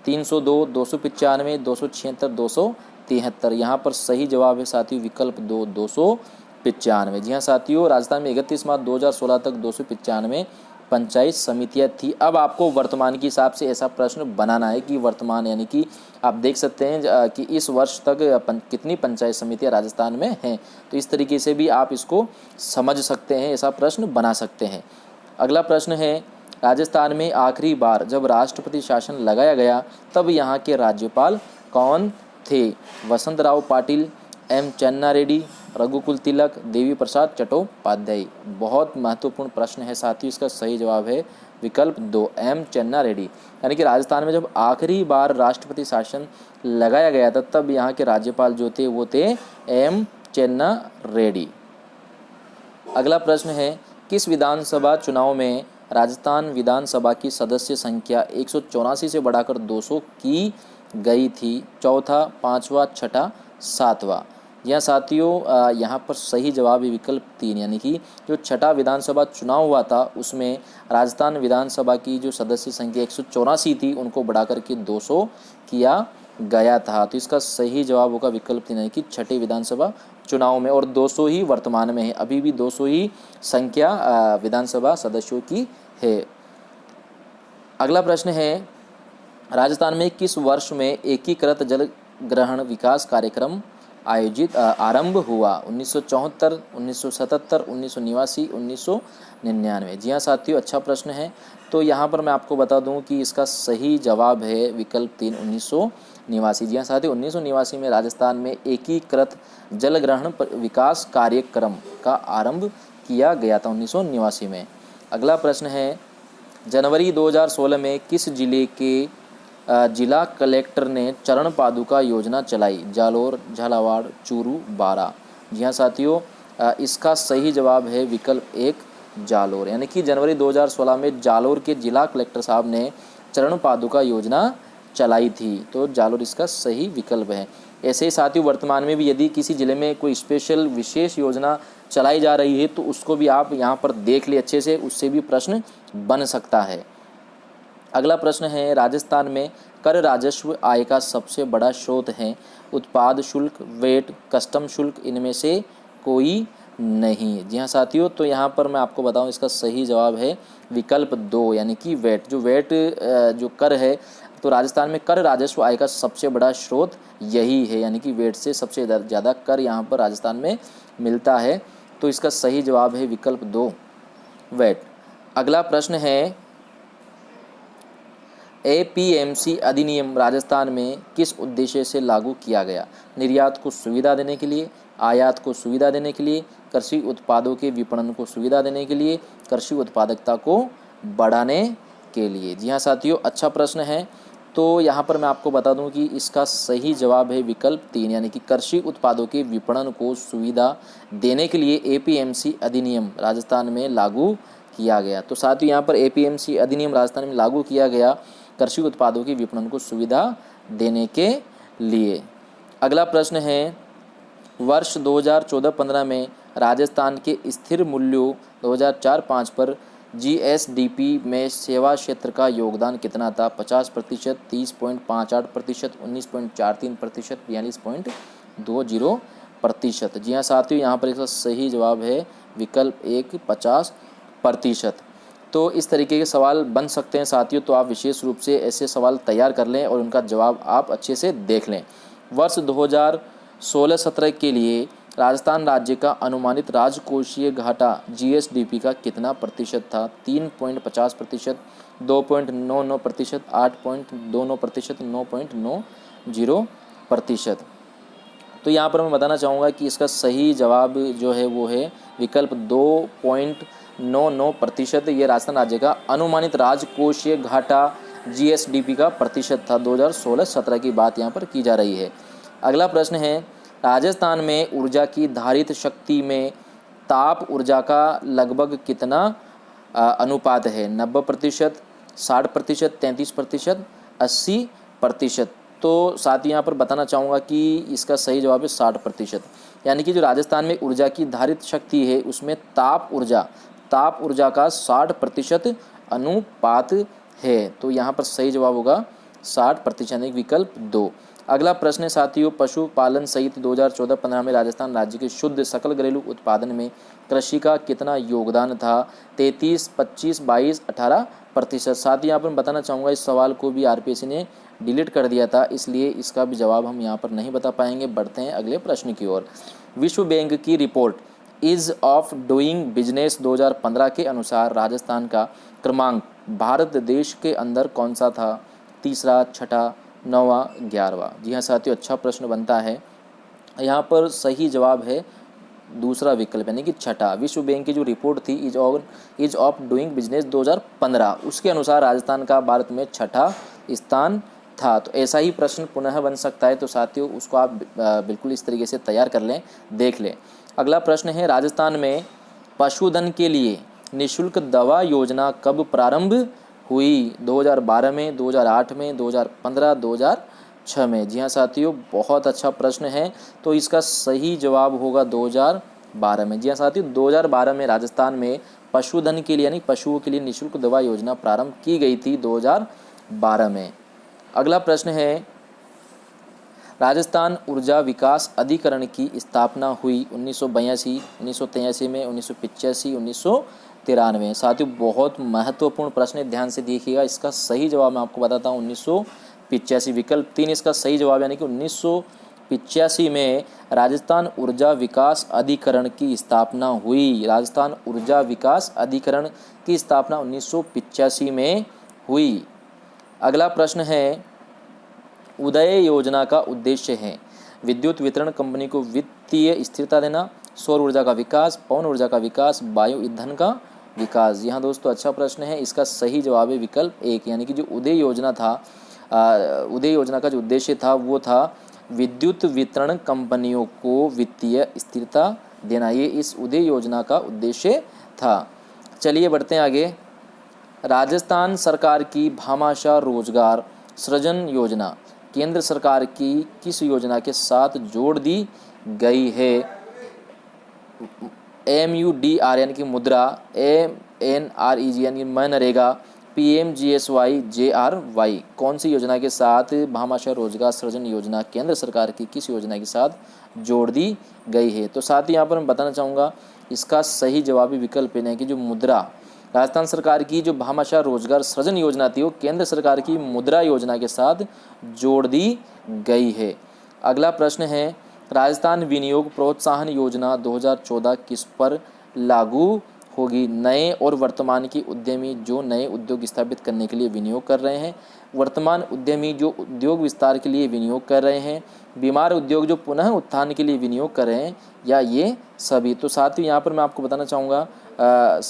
Speaker 2: 302, 295, 276, 273। यहाँ पर सही जवाब है साथियों विकल्प 2, 295। जी हाँ साथियों, राजस्थान में 31 मार्च 2016 तक 295 पंचायत समितियाँ थी। अब आपको वर्तमान के हिसाब से ऐसा प्रश्न बनाना है कि वर्तमान यानी कि आप देख सकते हैं कि इस वर्ष तक कितनी पंचायत समितियाँ राजस्थान में हैं। तो इस तरीके से भी आप इसको समझ सकते हैं, ऐसा प्रश्न बना सकते हैं। अगला प्रश्न है, राजस्थान में आखिरी बार जब राष्ट्रपति शासन लगाया गया तब यहाँ के राज्यपाल कौन थे? वसंतराव पाटिल, एम चन्ना रेड्डी, रघुकुल तिलक, देवी प्रसाद चट्टोपाध्याय। बहुत महत्वपूर्ण प्रश्न है साथियों, इसका सही जवाब है विकल्प 2, एम चन्ना रेड्डी। यानी कि राजस्थान में जब आखिरी बार राष्ट्रपति शासन लगाया गया था तब यहाँ के राज्यपाल जो थे वो थे एम चन्ना रेड्डी। अगला प्रश्न है, किस विधानसभा चुनाव में राजस्थान विधानसभा की सदस्य संख्या 184 से बढ़ाकर 200 की गई थी? चौथा, पाँचवा, छठा, सातवां। यह साथियों यहाँ पर सही जवाब है विकल्प 3, यानी कि जो छठा विधानसभा चुनाव हुआ था उसमें राजस्थान विधानसभा की जो सदस्य संख्या 184 थी उनको बढ़ाकर के 200 किया गया था। तो इसका सही जवाब होगा विकल्प 3, यानी कि छठे विधानसभा चुनाव में। और 200 ही वर्तमान में है, अभी भी 200 ही संख्या विधानसभा सदस्यों की है। अगला प्रश्न है, राजस्थान में किस वर्ष में एकीकृत जल ग्रहण विकास कार्यक्रम आरंभ हुआ? 1974, 1977, 1989, 1999। जी हाँ साथियों, अच्छा प्रश्न है। तो यहाँ पर मैं आपको बता दूँ कि इसका सही जवाब है विकल्प 3, 1989। जी हाँ साथियों, 1989 में राजस्थान में एकीकृत जल ग्रहण विकास कार्यक्रम का आरंभ किया गया था 1989 में। अगला प्रश्न है, जनवरी 2016 में किस जिले के जिला कलेक्टर ने चरण पादुका योजना चलाई? जालोर, झालावाड़, चूरू, बारा। जी हाँ साथियों, इसका सही जवाब है विकल्प 1, जालोर। यानी कि जनवरी 2016 में जालोर के जिला कलेक्टर साहब ने चरण पादुका योजना चलाई थी, तो जालोर इसका सही विकल्प है। ऐसे ही साथियों, वर्तमान में भी यदि किसी ज़िले में कोई स्पेशल विशेष योजना चलाई जा रही है तो उसको भी आप यहाँ पर देख ले अच्छे से, उससे भी प्रश्न बन सकता है। अगला प्रश्न है, राजस्थान में कर राजस्व आय का सबसे बड़ा स्रोत है? उत्पाद शुल्क, वेट, कस्टम शुल्क, इनमें से कोई नहीं। जी हाँ साथियों, तो यहाँ पर मैं आपको बताऊँ इसका सही जवाब है विकल्प 2, यानी कि वेट। जो वेट जो कर है, तो राजस्थान में कर राजस्व आय का सबसे बड़ा स्रोत यही है, यानी कि वेट से सबसे ज़्यादा कर यहाँ पर राजस्थान में मिलता है। तो इसका सही जवाब है विकल्प 2, वेट। अगला प्रश्न है, एपीएमसी अधिनियम राजस्थान में किस उद्देश्य से लागू किया गया? निर्यात को सुविधा देने के लिए, आयात को सुविधा देने के लिए, कृषि उत्पादों के विपणन को सुविधा देने के लिए, कृषि उत्पादकता को बढ़ाने के लिए। जी हाँ साथियों, अच्छा प्रश्न है। तो यहाँ पर मैं आपको बता दूं कि इसका सही जवाब है विकल्प 3, यानी कि कृषि उत्पादों के विपणन को सुविधा देने के लिए एपीएमसी अधिनियम राजस्थान में लागू किया गया। तो साथियों, यहाँ पर एपीएमसी अधिनियम राजस्थान में लागू किया गया कृषि उत्पादों के विपणन को सुविधा देने के लिए। अगला प्रश्न है, वर्ष 2014-15 में राजस्थान के स्थिर मूल्यों 2004-5 पर जीएसडीपी में सेवा क्षेत्र का योगदान कितना था? 50%, 30.58%, 19.43%, 42.20%। जी हाँ साथियों, यहाँ पर इसका सही जवाब है विकल्प 1, 50%। तो इस तरीके के सवाल बन सकते हैं साथियों, तो आप विशेष रूप से ऐसे सवाल तैयार कर लें और उनका जवाब आप अच्छे से देख लें। वर्ष 2016-17 के लिए राजस्थान राज्य का अनुमानित राजकोषीय घाटा जीएसडीपी का कितना प्रतिशत था? 3.50%, 2.99%, 8.29%, 9.90%। तो यहाँ पर मैं बताना चाहूँगा कि इसका सही जवाब जो है वो है विकल्प 2.99%। ये राजस्थान राज्य का अनुमानित राजकोषीय घाटा जीएसडीपी का प्रतिशत था। 2016-17 की बात यहाँ पर की जा रही है। अगला प्रश्न है, राजस्थान में ऊर्जा की धारित शक्ति में ताप ऊर्जा का लगभग कितना अनुपात है? 90%, 60%, 33%, 80%। तो साथ ही यहाँ पर बताना चाहूँगा कि इसका सही जवाब है 60%। यानी कि जो राजस्थान में ऊर्जा की धारित शक्ति है उसमें ताप ऊर्जा का 60% अनुपात है। तो यहाँ पर सही जवाब होगा 60%, यानी विकल्प 2। अगला प्रश्न है साथियों, पशुपालन सहित 2014-15 में राजस्थान राज्य के शुद्ध सकल घरेलू उत्पादन में कृषि का कितना योगदान था? 33, 25, 22, 18%। साथ ही यहाँ पर मैं बताना चाहूँगा इस सवाल को भी आरपीएससी ने डिलीट कर दिया था, इसलिए इसका भी जवाब हम यहाँ पर नहीं बता पाएंगे। बढ़ते हैं अगले प्रश्न की ओर। विश्व बैंक की report ease of doing business 2015 के अनुसार राजस्थान का क्रमांक भारत देश के अंदर कौन सा था? तीसरा, छठा, 9वां, 11वां। जी हाँ साथियों, अच्छा प्रश्न बनता है। यहाँ पर सही जवाब है दूसरा विकल्प, यानी कि छठा। विश्व बैंक की जो रिपोर्ट थी ईज ऑफ डूइंग बिजनेस 2015, उसके अनुसार राजस्थान का भारत में छठा स्थान था। तो ऐसा ही प्रश्न पुनः बन सकता है, तो साथियों उसको आप बिल्कुल इस तरीके से तैयार कर लें, देख लें। अगला प्रश्न है, राजस्थान में पशुधन के लिए निःशुल्क दवा योजना कब प्रारंभ हुई? 2012 में, 2008 में, 2015, 2006 में। जी हाँ साथियों, बहुत अच्छा प्रश्न है। तो इसका सही जवाब होगा 2012 में। जी हाँ साथियों, 2012 में राजस्थान में पशुधन के लिए यानी पशुओं के लिए निःशुल्क दवा योजना प्रारंभ की गई थी 2012 में। अगला प्रश्न है, राजस्थान ऊर्जा विकास अधिकरण की स्थापना हुई 1982, 1983 में, 1985, 1993। साथियों बहुत महत्वपूर्ण प्रश्न है, ध्यान से देखिएगा। इसका सही जवाब मैं आपको बताता हूँ 1985, विकल्प 3 इसका सही जवाब, यानी कि 1985 में राजस्थान ऊर्जा विकास अधिकरण की स्थापना हुई। राजस्थान ऊर्जा विकास अधिकरण की स्थापना 1985 में हुई। अगला प्रश्न है, उदय योजना का उद्देश्य है विद्युत वितरण कंपनी को वित्तीय स्थिरता देना, सौर ऊर्जा का विकास, पवन ऊर्जा का विकास, वायु ईंधन का विकास। यहाँ दोस्तों अच्छा प्रश्न है, इसका सही जवाब है विकल्प 1, यानी कि जो उदय योजना था, उदय योजना का जो उद्देश्य था वो था विद्युत वितरण कंपनियों को वित्तीय स्थिरता देना। ये इस उदय योजना का उद्देश्य था। चलिए बढ़ते हैं आगे। राजस्थान सरकार की भामाशाह रोजगार सृजन योजना केंद्र सरकार की किस योजना के साथ जोड़ दी गई है? MUDR यानी कि मुद्रा, MNREG यानी कि मनरेगा, PMGSY, JRY कौन सी योजना के साथ भामाशाह रोजगार सृजन योजना केंद्र सरकार की किस योजना के साथ जोड़ दी गई है? तो साथ ही यहाँ पर मैं बताना चाहूँगा इसका सही जवाब विकल्प है कि जो मुद्रा, राजस्थान सरकार की जो भामाशाह रोजगार सृजन योजना थी वो केंद्र सरकार की मुद्रा योजना के साथ जोड़ दी गई है। अगला प्रश्न है, राजस्थान विनियोग प्रोत्साहन योजना 2014 किस पर लागू होगी? नए और वर्तमान की उद्यमी जो नए उद्योग स्थापित करने के लिए विनियोग कर रहे हैं, वर्तमान उद्यमी जो उद्योग विस्तार के लिए विनियोग कर रहे हैं, बीमार उद्योग जो पुनः उत्थान के लिए विनियोग कर रहे हैं, या ये सभी? तो साथ ही यहाँ पर मैं आपको बताना चाहूँगा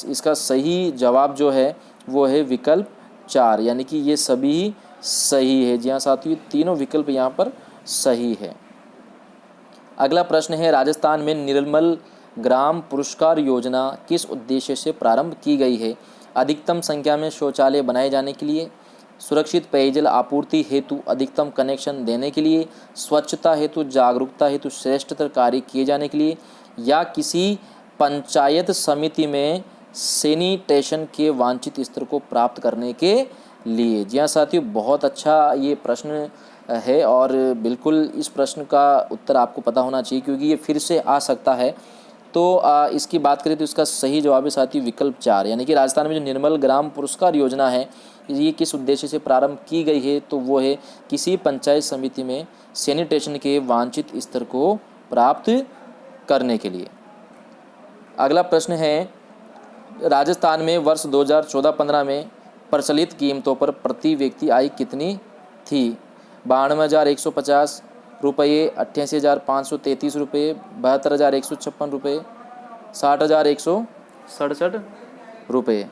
Speaker 2: इसका सही जवाब जो है वो है विकल्प 4, यानी कि ये सभी सही है। जी हाँ साथियों, तीनों विकल्प यहाँ पर सही है। अगला प्रश्न है, राजस्थान में निर्मल ग्राम पुरस्कार योजना किस उद्देश्य से प्रारंभ की गई है? अधिकतम संख्या में शौचालय बनाए जाने के लिए, सुरक्षित पेयजल आपूर्ति हेतु अधिकतम कनेक्शन देने के लिए, स्वच्छता हेतु जागरूकता हेतु श्रेष्ठतर कार्य किए जाने के लिए, या किसी पंचायत समिति में सैनिटेशन के वांछित स्तर को प्राप्त करने के लिए? जी हाँ साथियों, बहुत अच्छा ये प्रश्न है और बिल्कुल इस प्रश्न का उत्तर आपको पता होना चाहिए क्योंकि ये फिर से आ सकता है। तो तो इसकी बात करें तो इसका सही जवाब है साथियों विकल्प 4, यानी कि राजस्थान में जो निर्मल ग्राम पुरस्कार योजना है ये किस उद्देश्य से प्रारंभ की गई है, तो वो है किसी पंचायत समिति में सैनिटेशन के वांछित स्तर को प्राप्त करने के लिए। अगला प्रश्न है, राजस्थान में वर्ष 2014-15 में प्रचलित कीमतों पर प्रति व्यक्ति आय कितनी थी? 92,150 रुपये, 88,533 रुपये, 72,156 रुपये, 60,167 रुपये।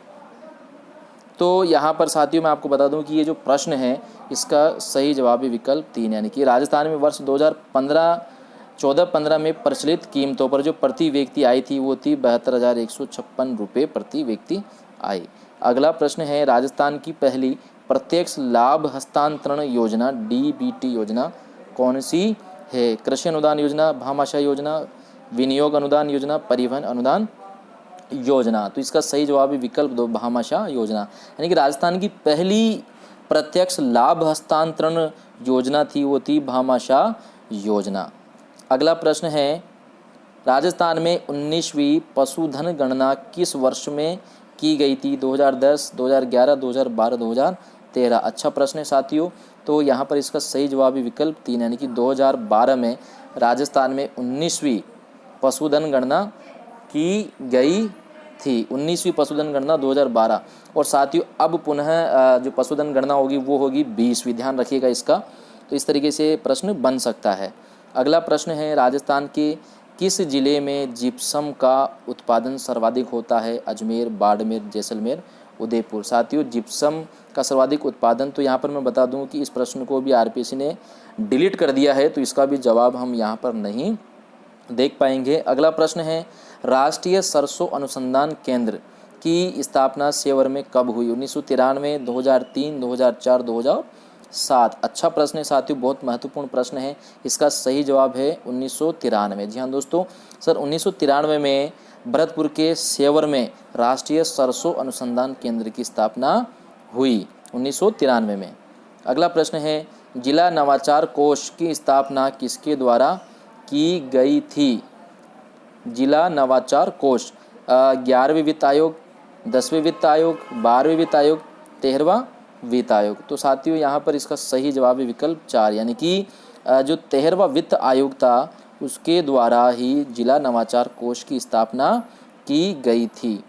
Speaker 2: तो यहाँ पर साथियों मैं आपको बता दूं कि ये जो प्रश्न है इसका सही जवाब है विकल्प 3, यानी कि राजस्थान में वर्ष 2014-15 में प्रचलित कीमतों पर जो प्रति व्यक्ति आय थी वो थी 72,156 रुपये प्रति व्यक्ति आय। अगला प्रश्न है, राजस्थान की पहली प्रत्यक्ष लाभ हस्तांतरण योजना DBT योजना कौन सी है? कृषि अनुदान योजना, भामाशाह योजना, विनियोग अनुदान योजना, परिवहन अनुदान योजना। तो इसका सही जवाब है विकल्प 2, भामाशाह योजना। यानी कि राजस्थान की पहली प्रत्यक्ष लाभ हस्तांतरण योजना थी वो थी भामाशाह योजना। अगला प्रश्न है, राजस्थान में 19वीं पशुधन गणना किस वर्ष में की गई थी? 2010, 2011, 2012, 2013। अच्छा प्रश्न है साथियों। तो यहाँ पर इसका सही जवाब है विकल्प 3, यानी कि 2012 में राजस्थान में 19वीं पशुधन गणना की गई थी। 19वीं पशुधन गणना 2012। और साथियों अब पुनः जो पशुधन गणना होगी वो होगी 20वीं, ध्यान रखिएगा इसका। तो इस तरीके से प्रश्न बन सकता है। अगला प्रश्न है, राजस्थान के किस जिले में जिप्सम का उत्पादन सर्वाधिक होता है? अजमेर, बाड़मेर, जैसलमेर, उदयपुर। साथियों जिप्सम का सर्वाधिक उत्पादन, तो यहाँ पर मैं बता दूं कि इस प्रश्न को भी आरपीएससी ने डिलीट कर दिया है, तो इसका भी जवाब हम यहाँ पर नहीं देख पाएंगे। अगला प्रश्न है, राष्ट्रीय सरसों अनुसंधान केंद्र की स्थापना सेवर में कब हुई? 1993, 2003, 2004, 2007। अच्छा प्रश्न है साथियों, बहुत महत्वपूर्ण प्रश्न है। इसका सही जवाब है 1993। जी हाँ दोस्तों, सर 1993 में भरतपुर के सेवर में राष्ट्रीय सरसों अनुसंधान केंद्र की स्थापना हुई 1993 में। अगला प्रश्न है, जिला नवाचार कोष की स्थापना किसके द्वारा की गई थी? जिला नवाचार कोष 11वें वित्त आयोग, 10वें वित्त आयोग, 12वें वित्त आयोग, 13वां वित्त आयोग। तो साथियों यहाँ पर इसका सही जवाब है विकल्प 4, यानी कि जो 13वां वित्त आयोग था उसके द्वारा ही जिला नवाचार कोष की स्थापना की गई थी।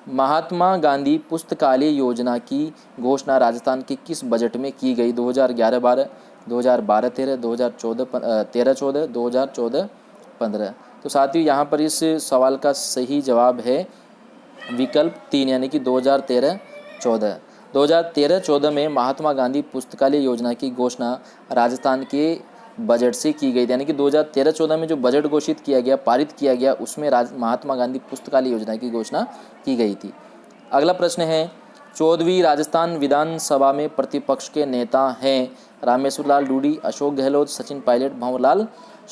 Speaker 2: महात्मा गांधी पुस्तकालय योजना की घोषणा राजस्थान के किस बजट में की गई? 2011-12, 2012-13, 2013-14, 2014-15। तो साथियों यहाँ पर इस सवाल का सही जवाब है विकल्प 3, यानी कि 2013-14। 2013-14 में महात्मा गांधी पुस्तकालय योजना की घोषणा राजस्थान के बजट से की गई थी, यानी कि 2013-14 में जो बजट घोषित किया गया, पारित किया गया, उसमें महात्मा गांधी पुस्तकालय योजना की घोषणा की गई थी। अगला प्रश्न है, 14वीं राजस्थान विधानसभा में प्रतिपक्ष के नेता हैं रामेश्वर लाल डूडी, अशोक गहलोत, सचिन पायलट, भंवरलाल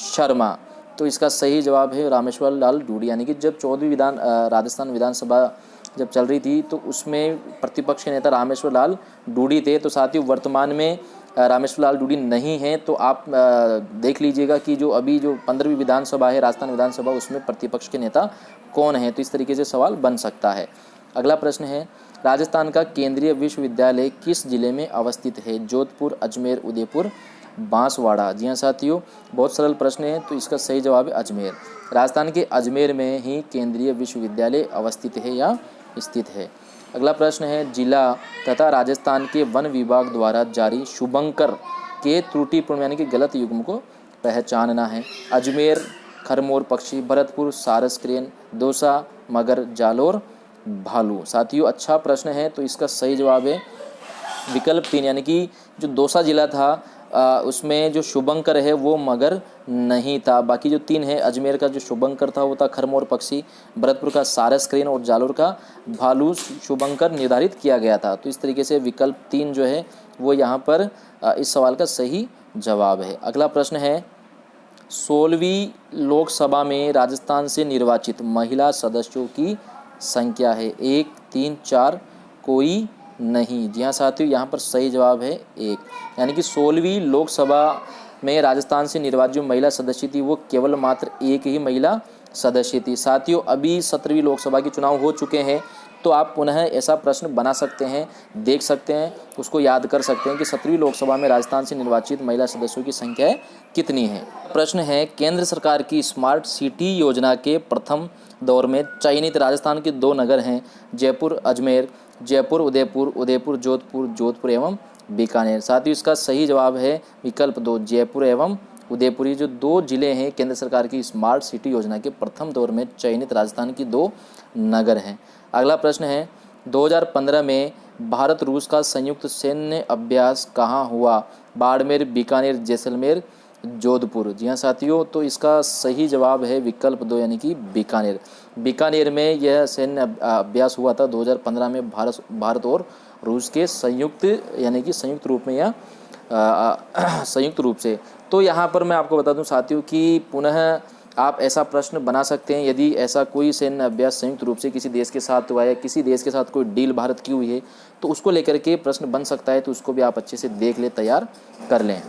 Speaker 2: शर्मा। तो इसका सही जवाब है रामेश्वर लाल डूडी, यानी कि जब 14वीं राजस्थान विधानसभा जब चल रही थी तो उसमें प्रतिपक्ष के नेता रामेश्वर लाल डूडी थे। तो साथियों वर्तमान में रामेश्वर लाल डूडी नहीं है, तो आप देख लीजिएगा कि जो अभी जो 15वीं विधानसभा है राजस्थान विधानसभा उसमें प्रतिपक्ष के नेता कौन है। तो इस तरीके से सवाल बन सकता है। अगला प्रश्न है, राजस्थान का केंद्रीय विश्वविद्यालय किस जिले में अवस्थित है? जोधपुर, अजमेर, उदयपुर, बांसवाड़ा। जी हाँ साथियों, बहुत सरल प्रश्न है, तो इसका सही जवाब है अजमेर। राजस्थान के अजमेर में ही केंद्रीय विश्वविद्यालय अवस्थित है या स्थित है। अगला प्रश्न है, जिला तथा राजस्थान के वन विभाग द्वारा जारी शुभंकर के त्रुटिपूर्ण यानी कि गलत युग्म को पहचानना है। अजमेर, खरमोर पक्षी, भरतपुर, सारस क्रेन, दौसा, मगर, जालोर, भालू। साथियों अच्छा प्रश्न है, तो इसका सही जवाब है विकल्प 3, यानी कि जो दौसा जिला था उसमें जो शुभंकर है वो मगर नहीं था। बाकी जो 3 है, अजमेर का जो शुभंकर था वो था खरमोर पक्षी, भरतपुर का सारस क्रेन और जालोर का भालू शुभंकर निर्धारित किया गया था। तो इस तरीके से विकल्प 3 जो है वो यहाँ पर इस सवाल का सही जवाब है। अगला प्रश्न है, 16वीं लोकसभा में राजस्थान से निर्वाचित महिला सदस्यों की संख्या है 1, 3, 4, कोई नहीं। जी हाँ साथियों, यहाँ पर सही जवाब है 1, यानी कि 16वीं लोकसभा में राजस्थान से निर्वाचित जो महिला सदस्य थी वो केवल मात्र 1 ही महिला सदस्य थी। साथियों, अभी 17वीं लोकसभा के चुनाव हो चुके हैं, तो आप पुनः ऐसा प्रश्न बना सकते हैं, देख सकते हैं, उसको याद कर सकते हैं कि 17वीं लोकसभा में राजस्थान से निर्वाचित महिला सदस्यों की संख्या कितनी है। प्रश्न है, केंद्र सरकार की स्मार्ट सिटी योजना के प्रथम दौर में चयनित राजस्थान के 2 नगर हैं जयपुर अजमेर, जयपुर उदयपुर, उदयपुर जोधपुर, जोधपुर एवं बीकानेर। साथ ही इसका सही जवाब है विकल्प 2 जयपुर एवं उदयपुर। ये जो 2 जिले हैं केंद्र सरकार की स्मार्ट सिटी योजना के प्रथम दौर में चयनित राजस्थान की 2 नगर हैं। अगला प्रश्न है, 2015 में भारत रूस का संयुक्त सैन्य अभ्यास कहाँ हुआ? बाड़मेर, बीकानेर, जैसलमेर, जोधपुर। जी हाँ साथियों, तो इसका सही जवाब है विकल्प 2 यानी कि बीकानेर। बीकानेर में यह सैन्य अभ्यास हुआ था 2015 में भारत और रूस के संयुक्त यानी कि संयुक्त रूप में या संयुक्त रूप से। तो यहाँ पर मैं आपको बता दूं साथियों कि पुनः आप ऐसा प्रश्न बना सकते हैं, यदि ऐसा कोई सैन्य अभ्यास संयुक्त रूप से किसी देश के साथ हुआ है, किसी देश के साथ कोई डील भारत की हुई है, तो उसको लेकर के प्रश्न बन सकता है, तो उसको भी आप अच्छे से देख लें, तैयार कर लें।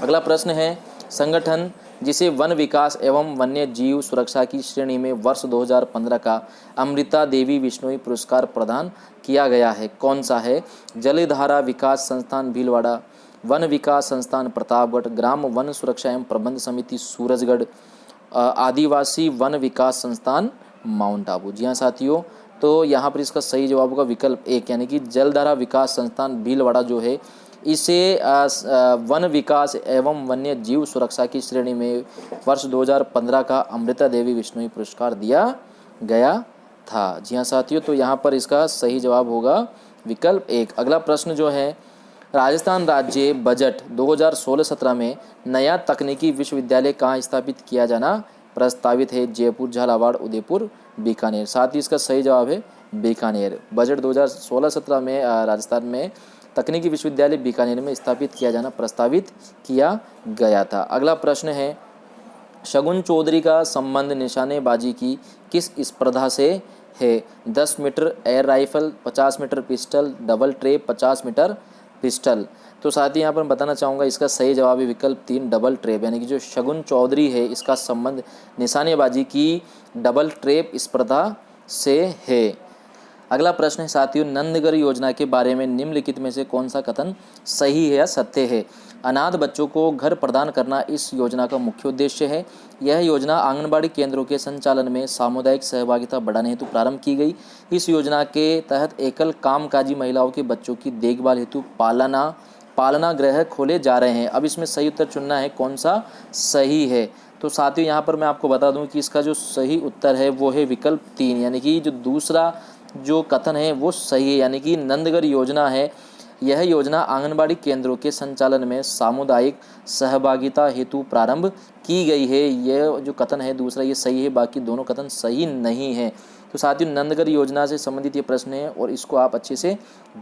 Speaker 2: अगला प्रश्न है, संगठन जिसे वन विकास एवं वन्य जीव सुरक्षा की श्रेणी में वर्ष 2015 का अमृता देवी बिश्नोई पुरस्कार प्रदान किया गया है, कौन सा है? जलधारा विकास संस्थान भीलवाड़ा, वन विकास संस्थान प्रतापगढ़, ग्राम वन सुरक्षा एवं प्रबंध समिति सूरजगढ़, आदिवासी वन विकास संस्थान माउंट आबू। जी हाँ साथियों, तो यहाँ पर इसका सही जवाब होगा विकल्प 1 यानी कि जलधारा विकास संस्थान भीलवाड़ा जो है, इसे वन विकास एवं वन्य जीव सुरक्षा की श्रेणी में वर्ष 2015 का अमृता देवी बिश्नोई पुरस्कार दिया गया था। जी हाँ साथियों, तो यहाँ पर इसका सही जवाब होगा विकल्प 1। अगला प्रश्न जो है, राजस्थान राज्य बजट 2016-17 में नया तकनीकी विश्वविद्यालय कहाँ स्थापित किया जाना प्रस्तावित है? जयपुर, झालावाड़, उदयपुर, बीकानेर। साथ ही इसका सही जवाब है बीकानेर। बजट 2016-17 में राजस्थान में तकनीकी विश्वविद्यालय बीकानेर में स्थापित किया जाना प्रस्तावित किया गया था। अगला प्रश्न है, शगुन चौधरी का संबंध निशानेबाजी की किस स्पर्धा से है? 10 meter air rifle, 50 meter pistol, double trap, 50 meter pistol. तो साथ ही यहाँ पर बताना चाहूँगा इसका सही जवाब है विकल्प 3 डबल ट्रेप, यानी कि जो शगुन चौधरी है इसका संबंध निशानेबाजी की डबल ट्रेप स्पर्धा से है। अगला प्रश्न है साथियों, नंदगढ़ योजना के बारे में निम्नलिखित में से कौन सा कथन सही है या सत्य है? अनाथ बच्चों को घर प्रदान करना इस योजना का मुख्य उद्देश्य है। यह योजना आंगनबाड़ी केंद्रों के संचालन में सामुदायिक सहभागिता बढ़ाने हेतु प्रारंभ की गई। इस योजना के तहत एकल कामकाजी महिलाओं के बच्चों की देखभाल हेतु पालना गृह खोले जा रहे हैं। अब इसमें सही उत्तर चुनना है, कौन सा सही है? तो साथियों यहाँ पर मैं आपको बता दूँ कि इसका जो सही उत्तर है वो है विकल्प 3, यानी कि जो दूसरा जो कथन है वो सही है, यानी कि नंदगढ़ योजना है, यह योजना आंगनबाड़ी केंद्रों के संचालन में सामुदायिक सहभागिता हेतु प्रारंभ की गई है। यह जो कथन है दूसरा ये सही है, बाकी दोनों कथन सही नहीं है। तो साथियों, नंदगढ़ योजना से संबंधित ये प्रश्न है और इसको आप अच्छे से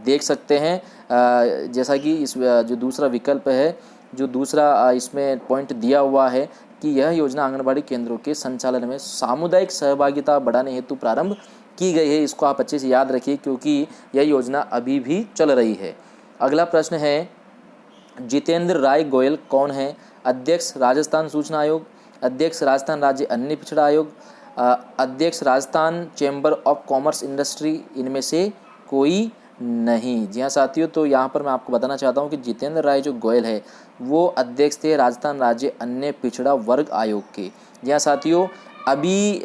Speaker 2: देख सकते हैं। जैसा कि इस जो दूसरा विकल्प है, जो दूसरा इसमें पॉइंट दिया हुआ है कि यह योजना आंगनबाड़ी केंद्रों के संचालन में सामुदायिक सहभागिता बढ़ाने हेतु प्रारंभ की गई है। इसको आप अच्छे से याद रखिए क्योंकि यह योजना अभी भी चल रही है। अगला प्रश्न है, जितेंद्र राय गोयल कौन है? अध्यक्ष राजस्थान सूचना आयोग, अध्यक्ष राजस्थान राज्य अन्य पिछड़ा आयोग, अध्यक्ष Rajasthan chamber of commerce industry, इनमें से कोई नहीं। जी हाँ साथियों, तो यहाँ पर मैं आपको बताना चाहता हूँ कि जितेंद्र राय जो गोयल है वो अध्यक्ष थे राजस्थान राज्य अन्य पिछड़ा वर्ग आयोग के। जी हाँ साथियों, अभी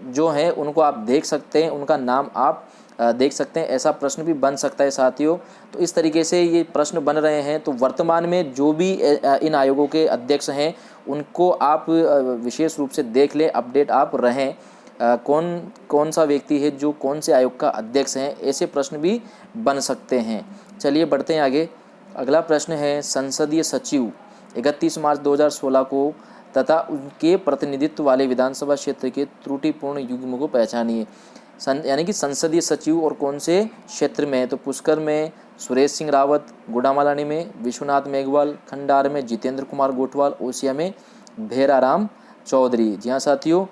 Speaker 2: जो है उनको आप देख सकते हैं, उनका नाम आप देख सकते हैं। ऐसा प्रश्न भी बन सकता है साथियों। तो इस तरीके से ये प्रश्न बन रहे हैं। तो वर्तमान में जो भी इन आयोगों के अध्यक्ष हैं उनको आप विशेष रूप से देख लें, अपडेट आप रहें। कौन सा व्यक्ति है जो कौन से आयोग का अध्यक्ष हैं, ऐसे प्रश्न भी बन सकते हैं। चलिए बढ़ते हैं आगे। अगला प्रश्न है, संसदीय सचिव 31 मार्च 2016 को तथा उनके प्रतिनिधित्व वाले विधानसभा क्षेत्र के त्रुटिपूर्ण युग्म को पहचानिए। यानी कि संसदीय सचिव और कौन से क्षेत्र में? तो पुष्कर में सुरेश सिंह रावत, गुड़ामालानी में विश्वनाथ मेघवाल, खंडार में जितेंद्र कुमार गोठवाल, ओसिया में भेराराम चौधरी। जी हाँ साथियों,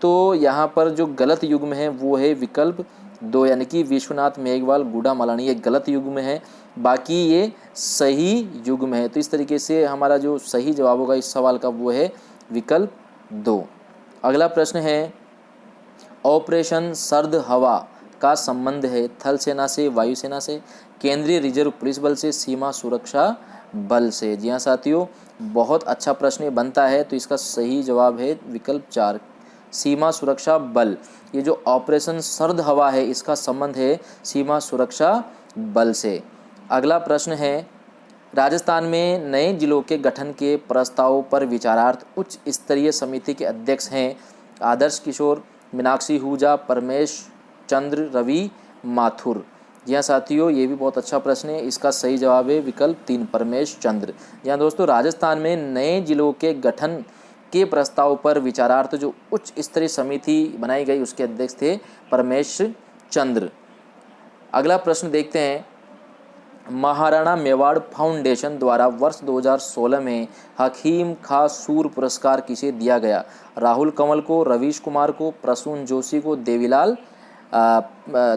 Speaker 2: तो यहाँ पर जो गलत युग्म है वो है विकल्प 2, यानी कि विश्वनाथ मेघवाल, गुड़ामालानी, ये गलत युग्म है, बाकी ये सही युग्म है। तो इस तरीके से हमारा जो सही जवाब होगा इस सवाल का वो है विकल्प 2। अगला प्रश्न है, ऑपरेशन सर्द हवा का संबंध है थल सेना से, वायुसेना से, केंद्रीय रिजर्व पुलिस बल से, सीमा सुरक्षा बल से। जी हाँ साथियों, बहुत अच्छा प्रश्न ये बनता है, तो इसका सही जवाब है विकल्प 4, सीमा सुरक्षा बल। ये जो ऑपरेशन सर्द हवा है इसका संबंध है सीमा सुरक्षा बल से। अगला प्रश्न है, राजस्थान में नए जिलों के गठन के प्रस्ताव पर विचारार्थ उच्च स्तरीय समिति के अध्यक्ष हैं आदर्श किशोर, मीनाक्षी आहूजा, परमेश चंद्र, रवि माथुर। जी हाँ साथियों, ये भी बहुत अच्छा प्रश्न है, इसका सही जवाब है विकल्प 3, परमेश चंद्र। जी हाँ दोस्तों, राजस्थान में नए जिलों के गठन के प्रस्ताव पर विचारार्थ जो उच्च स्तरीय समिति बनाई गई उसके अध्यक्ष थे परमेश चंद्र। अगला प्रश्न देखते हैं, महाराणा मेवाड़ फाउंडेशन द्वारा वर्ष 2016 में हकीम खा सूर पुरस्कार किसे दिया गया? राहुल कंवल को, रवीश कुमार को, प्रसून जोशी को,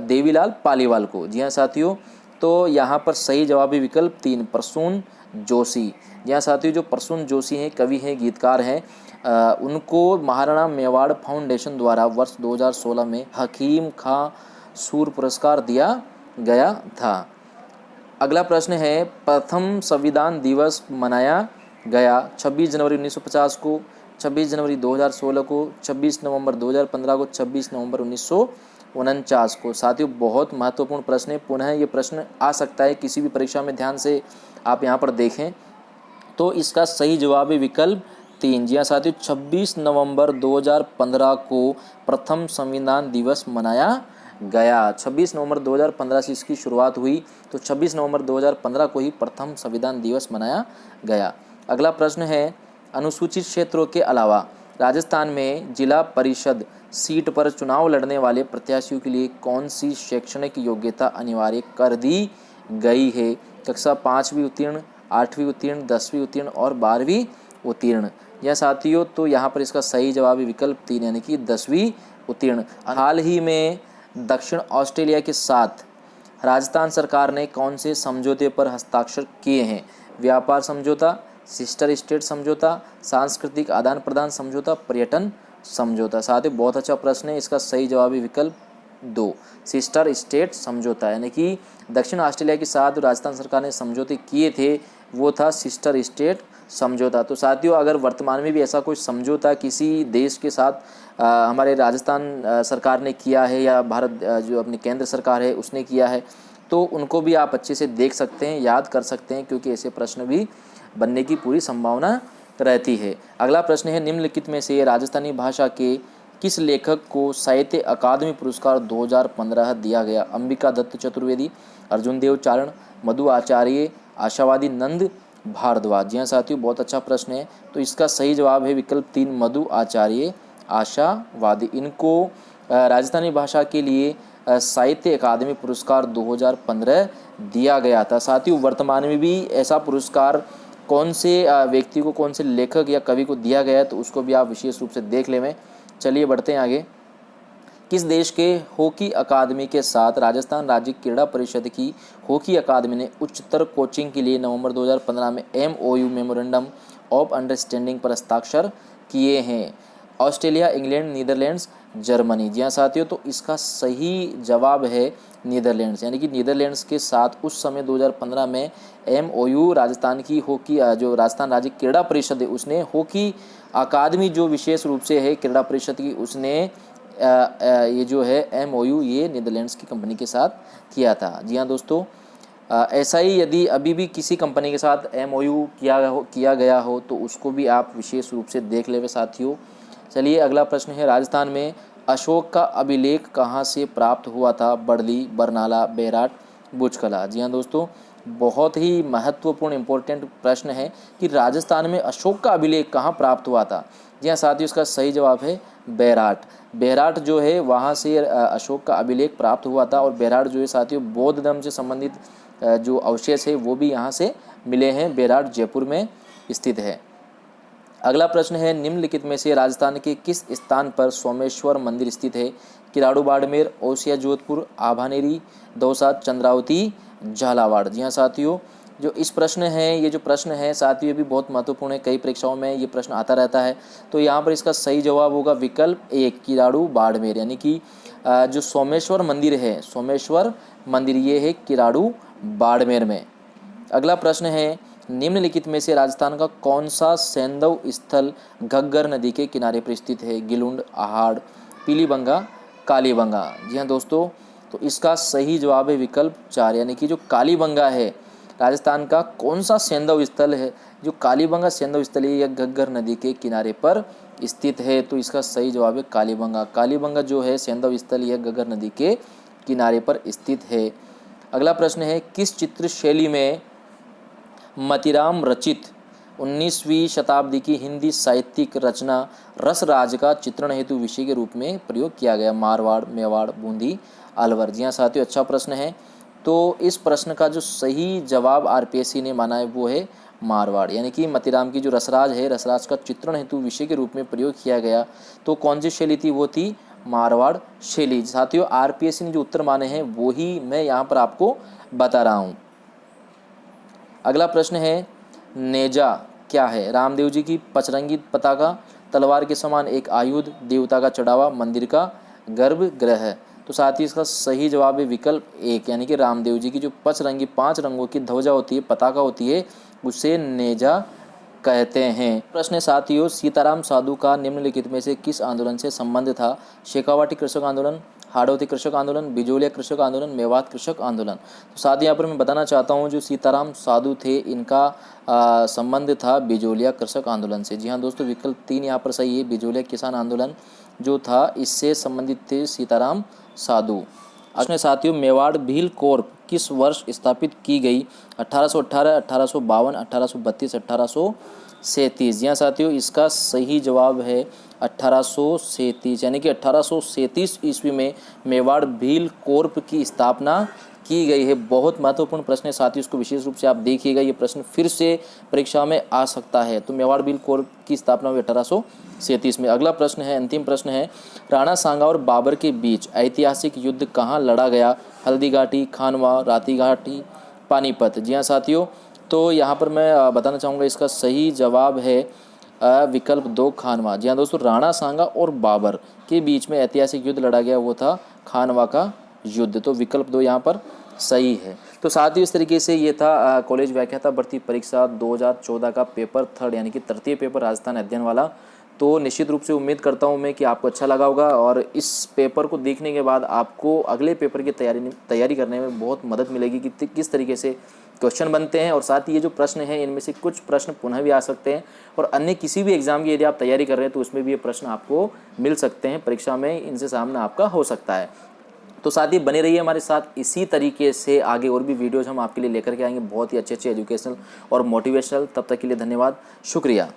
Speaker 2: देवीलाल पालीवाल को। जी हाँ साथियों, तो यहाँ पर सही जवाब है विकल्प 3, प्रसून जोशी। जी हाँ साथियों, जो प्रसून जोशी हैं, कवि हैं, गीतकार हैं, उनको महाराणा मेवाड़ फाउंडेशन द्वारा वर्ष 2016 में हकीम खा सूर पुरस्कार दिया गया था। अगला प्रश्न है, प्रथम संविधान दिवस मनाया गया 26 जनवरी 1950 को, 26 जनवरी 2016 को, 26 नवंबर 2015 को, 26 नवंबर 1949 को। साथियों, बहुत महत्वपूर्ण प्रश्न है, पुनः ये प्रश्न आ सकता है किसी भी परीक्षा में, ध्यान से आप यहाँ पर देखें। तो इसका सही जवाब है विकल्प 3। जी हाँ साथियों, 26 नवंबर 2015 को प्रथम संविधान दिवस मनाया गया। 26 नवंबर 2015 से इसकी शुरुआत हुई, तो 26 नवंबर 2015 को ही प्रथम संविधान दिवस मनाया गया। अगला प्रश्न है, अनुसूचित क्षेत्रों के अलावा राजस्थान में जिला परिषद सीट पर चुनाव लड़ने वाले प्रत्याशियों के लिए कौन सी शैक्षणिक योग्यता अनिवार्य कर दी गई है? कक्षा 5वीं उत्तीर्ण, 8वीं उत्तीर्ण, 10वीं उत्तीर्ण और 12वीं उत्तीर्ण। यह साथियों, तो यहाँ पर इसका सही जवाब है विकल्प 3 यानी कि 10वीं उत्तीर्ण। हाल ही में दक्षिण ऑस्ट्रेलिया के साथ राजस्थान सरकार ने कौन से समझौते पर हस्ताक्षर किए हैं? व्यापार समझौता, सिस्टर स्टेट समझौता, सांस्कृतिक आदान प्रदान समझौता, पर्यटन समझौता। साथ ही बहुत अच्छा प्रश्न है, इसका सही जवाब है विकल्प 2, सिस्टर स्टेट समझौता। यानी कि दक्षिण ऑस्ट्रेलिया के साथ राजस्थान सरकार ने समझौते किए थे, वो था सिस्टर स्टेट समझौता। तो साथियों, अगर वर्तमान में भी ऐसा कोई समझौता किसी देश के साथ हमारे राजस्थान सरकार ने किया है या भारत जो अपनी केंद्र सरकार है उसने किया है, तो उनको भी आप अच्छे से देख सकते हैं, याद कर सकते हैं, क्योंकि ऐसे प्रश्न भी बनने की पूरी संभावना रहती है। अगला प्रश्न है, निम्नलिखित में से राजस्थानी भाषा के किस लेखक को साहित्य अकादमी पुरस्कार 2015 दिया गया? अंबिका दत्त चतुर्वेदी, अर्जुन देव चारण, मधु आचार्य, आशावादी नंद भारद्वाज। जी हाँ साथियों, बहुत अच्छा प्रश्न है, तो इसका सही जवाब है विकल्प 3, मधु आचार्य, आशावादी। इनको राजस्थानी भाषा के लिए साहित्य अकादमी पुरस्कार 2015 दिया गया था। साथियों, वर्तमान में भी ऐसा पुरस्कार कौन से व्यक्ति को, कौन से लेखक या कवि को दिया गया है, तो उसको भी आप विशेष रूप से देख लें। चलिए बढ़ते हैं आगे। किस देश के हॉकी अकादमी के साथ राजस्थान राज्य क्रीड़ा परिषद की हॉकी अकादमी ने उच्चतर कोचिंग के लिए नवंबर 2015 में MOU मेमोरेंडम ऑफ अंडरस्टैंडिंग पर हस्ताक्षर किए हैं? Australia, England, Netherlands, Germany. जी हाँ साथियों, तो इसका सही जवाब है नीदरलैंड्स। यानी कि नीदरलैंड्स के साथ उस समय 2015 में MOU राजस्थान की हॉकी जो राजस्थान राज्य क्रीड़ा परिषद है उसने हॉकी अकादमी जो विशेष रूप से है क्रीड़ा परिषद की, उसने ये जो है MOU ये नीदरलैंड्स की कंपनी के साथ किया था। जी हाँ दोस्तों, ऐसा ही यदि अभी भी किसी कंपनी के साथ MOU किया गया हो तो उसको भी आप विशेष रूप से देख लेवे साथियों। चलिए अगला प्रश्न है, राजस्थान में अशोक का अभिलेख कहाँ से प्राप्त हुआ था? बड़ली, बरनाला, बेराट, बुचकला। जी हाँ दोस्तों, बहुत ही महत्वपूर्ण इंपॉर्टेंट प्रश्न है कि राजस्थान में अशोक का अभिलेख कहाँ प्राप्त हुआ था। जी हाँ साथियों, इसका सही जवाब है बेराट। बेराट जो है वहाँ से अशोक का अभिलेख प्राप्त हुआ था, और बेराट जो है साथियों बौद्ध धर्म से संबंधित जो अवशेष है वो भी यहाँ से मिले हैं। बेराट जयपुर में स्थित है। अगला प्रश्न है, निम्नलिखित में से राजस्थान के किस स्थान पर सोमेश्वर मंदिर स्थित है? किराड़ू बाड़मेर, ओसिया जोधपुर, आभानेरी, दौसा, चंद्रावती, झालावाड़। जी हाँ साथियों, जो इस प्रश्न है, ये जो प्रश्न है साथियों ये भी बहुत महत्वपूर्ण है, कई परीक्षाओं में ये प्रश्न आता रहता है। तो यहाँ पर इसका सही जवाब होगा विकल्प ए, किराड़ू बाड़मेर, यानी कि जो सोमेश्वर मंदिर है, सोमेश्वर मंदिर ये है किराड़ू बाड़मेर में। अगला प्रश्न है, निम्नलिखित में से राजस्थान का कौन सा सैंधव स्थल घग्गर नदी के किनारे पर स्थित है? गिलुंड, आहाड़, पीलीबंगा, कालीबंगा। जी हाँ दोस्तों, तो इसका सही जवाब है विकल्प 4, यानी कि जो कालीबंगा है राजस्थान का कौन सा सैंधव स्थल है? जो कालीबंगा सैंधव स्थल है यह घग्गर नदी के किनारे पर स्थित है। तो इसका सही जवाब है कालीबंगा। कालीबंगा जो है सैंधव स्थल यह घग्गर नदी के किनारे पर स्थित है। अगला प्रश्न है, किस चित्र शैली में मतिराम रचित 19वीं शताब्दी की हिंदी साहित्यिक रचना रसराज का चित्रण हेतु विषय के रूप में प्रयोग किया गया? मारवाड़, मेवाड़, बूंदी, अलवर। जी हाँ साथियों, अच्छा प्रश्न है। तो इस प्रश्न का जो सही जवाब आरपीएससी ने माना है वो है मारवाड़, यानी कि मतिराम की जो रसराज है, रसराज का चित्रण हेतु विषय के रूप में प्रयोग किया गया। तो कौन सी शैली थी? वो थी मारवाड़ शैली। साथियों आरपीएससी ने जो उत्तर माने हैं वो ही मैं यहाँ पर आपको बता रहा हूँ। अगला प्रश्न है, नेजा क्या है? रामदेव जी की पचरंगी पताका, तलवार के समान एक आयुध, देवता का चढ़ावा, मंदिर का गर्भगृह। तो साथ ही इसका सही जवाब है विकल्प 1, यानी कि रामदेव जी की जो पचरंगी 5 रंगों की ध्वजा होती है, पताका होती है, उसे नेजा कहते हैं। प्रश्न है साथियों, सीताराम साधु का निम्नलिखित में से किस आंदोलन से संबंध था? शेखावाटी कृषक आंदोलन, हाड़ौती कृषक आंदोलन, बिजोलिया कृषक आंदोलन, मेवात कृषक आंदोलन। तो साथ ही यहाँ पर मैं बताना चाहता हूँ जो सीताराम साधु थे इनका संबंध था बिजोलिया कृषक आंदोलन से। जी हाँ दोस्तों, विकल्प 3 यहाँ पर सही है। बिजोलिया किसान आंदोलन जो था इससे संबंधित थे सीताराम साधु। अपने साथियों, मेवाड़ भील कोर्प किस वर्ष स्थापित की गई? 1818, 1852, 1832, 1837। जी हाँ साथियों, इसका सही जवाब है 1837, यानी कि 1837 ईस्वी में मेवाड़ भील कोर्प की स्थापना की गई है। बहुत महत्वपूर्ण प्रश्न है साथियों, इसको विशेष रूप से आप देखिएगा, ये प्रश्न फिर से परीक्षा में आ सकता है। तो मेवाड़ भील कोर्प की स्थापना हुई 1837 में। अगला प्रश्न है, अंतिम प्रश्न है, राणा सांगा और बाबर के बीच ऐतिहासिक युद्ध कहाँ लड़ा गया? हल्दी घाटी, खानवा, राती घाटी, पानीपत। जी हाँ साथियों, तो यहाँ पर मैं बताना चाहूँगा इसका सही जवाब है विकल्प 2, खानवा। जी हाँ दोस्तों, राणा सांगा और बाबर के बीच में ऐतिहासिक युद्ध लड़ा गया वो था खानवा का युद्ध। तो विकल्प 2 यहाँ पर सही है। तो साथ ही इस तरीके से ये था कॉलेज व्याख्याता भर्ती परीक्षा 2014 का पेपर 3 यानी कि तृतीय पेपर राजस्थान अध्ययन वाला। तो निश्चित रूप से उम्मीद करता हूँ मैं कि आपको अच्छा लगा होगा और इस पेपर को देखने के बाद आपको अगले पेपर की तैयारी करने में बहुत मदद मिलेगी कि किस तरीके से क्वेश्चन बनते हैं। और साथ ही ये जो प्रश्न हैं इनमें से कुछ प्रश्न पुनः भी आ सकते हैं और अन्य किसी भी एग्जाम की यदि आप तैयारी कर रहे हैं तो उसमें भी ये प्रश्न आपको मिल सकते हैं, परीक्षा में इनसे सामना आपका हो सकता है। तो साथ ही बने रहिए हमारे साथ, इसी तरीके से आगे और भी वीडियोज़ हम आपके लिए लेकर के आएंगे, बहुत ही अच्छे एजुकेशनल और मोटिवेशनल। तब तक के लिए धन्यवाद, शुक्रिया।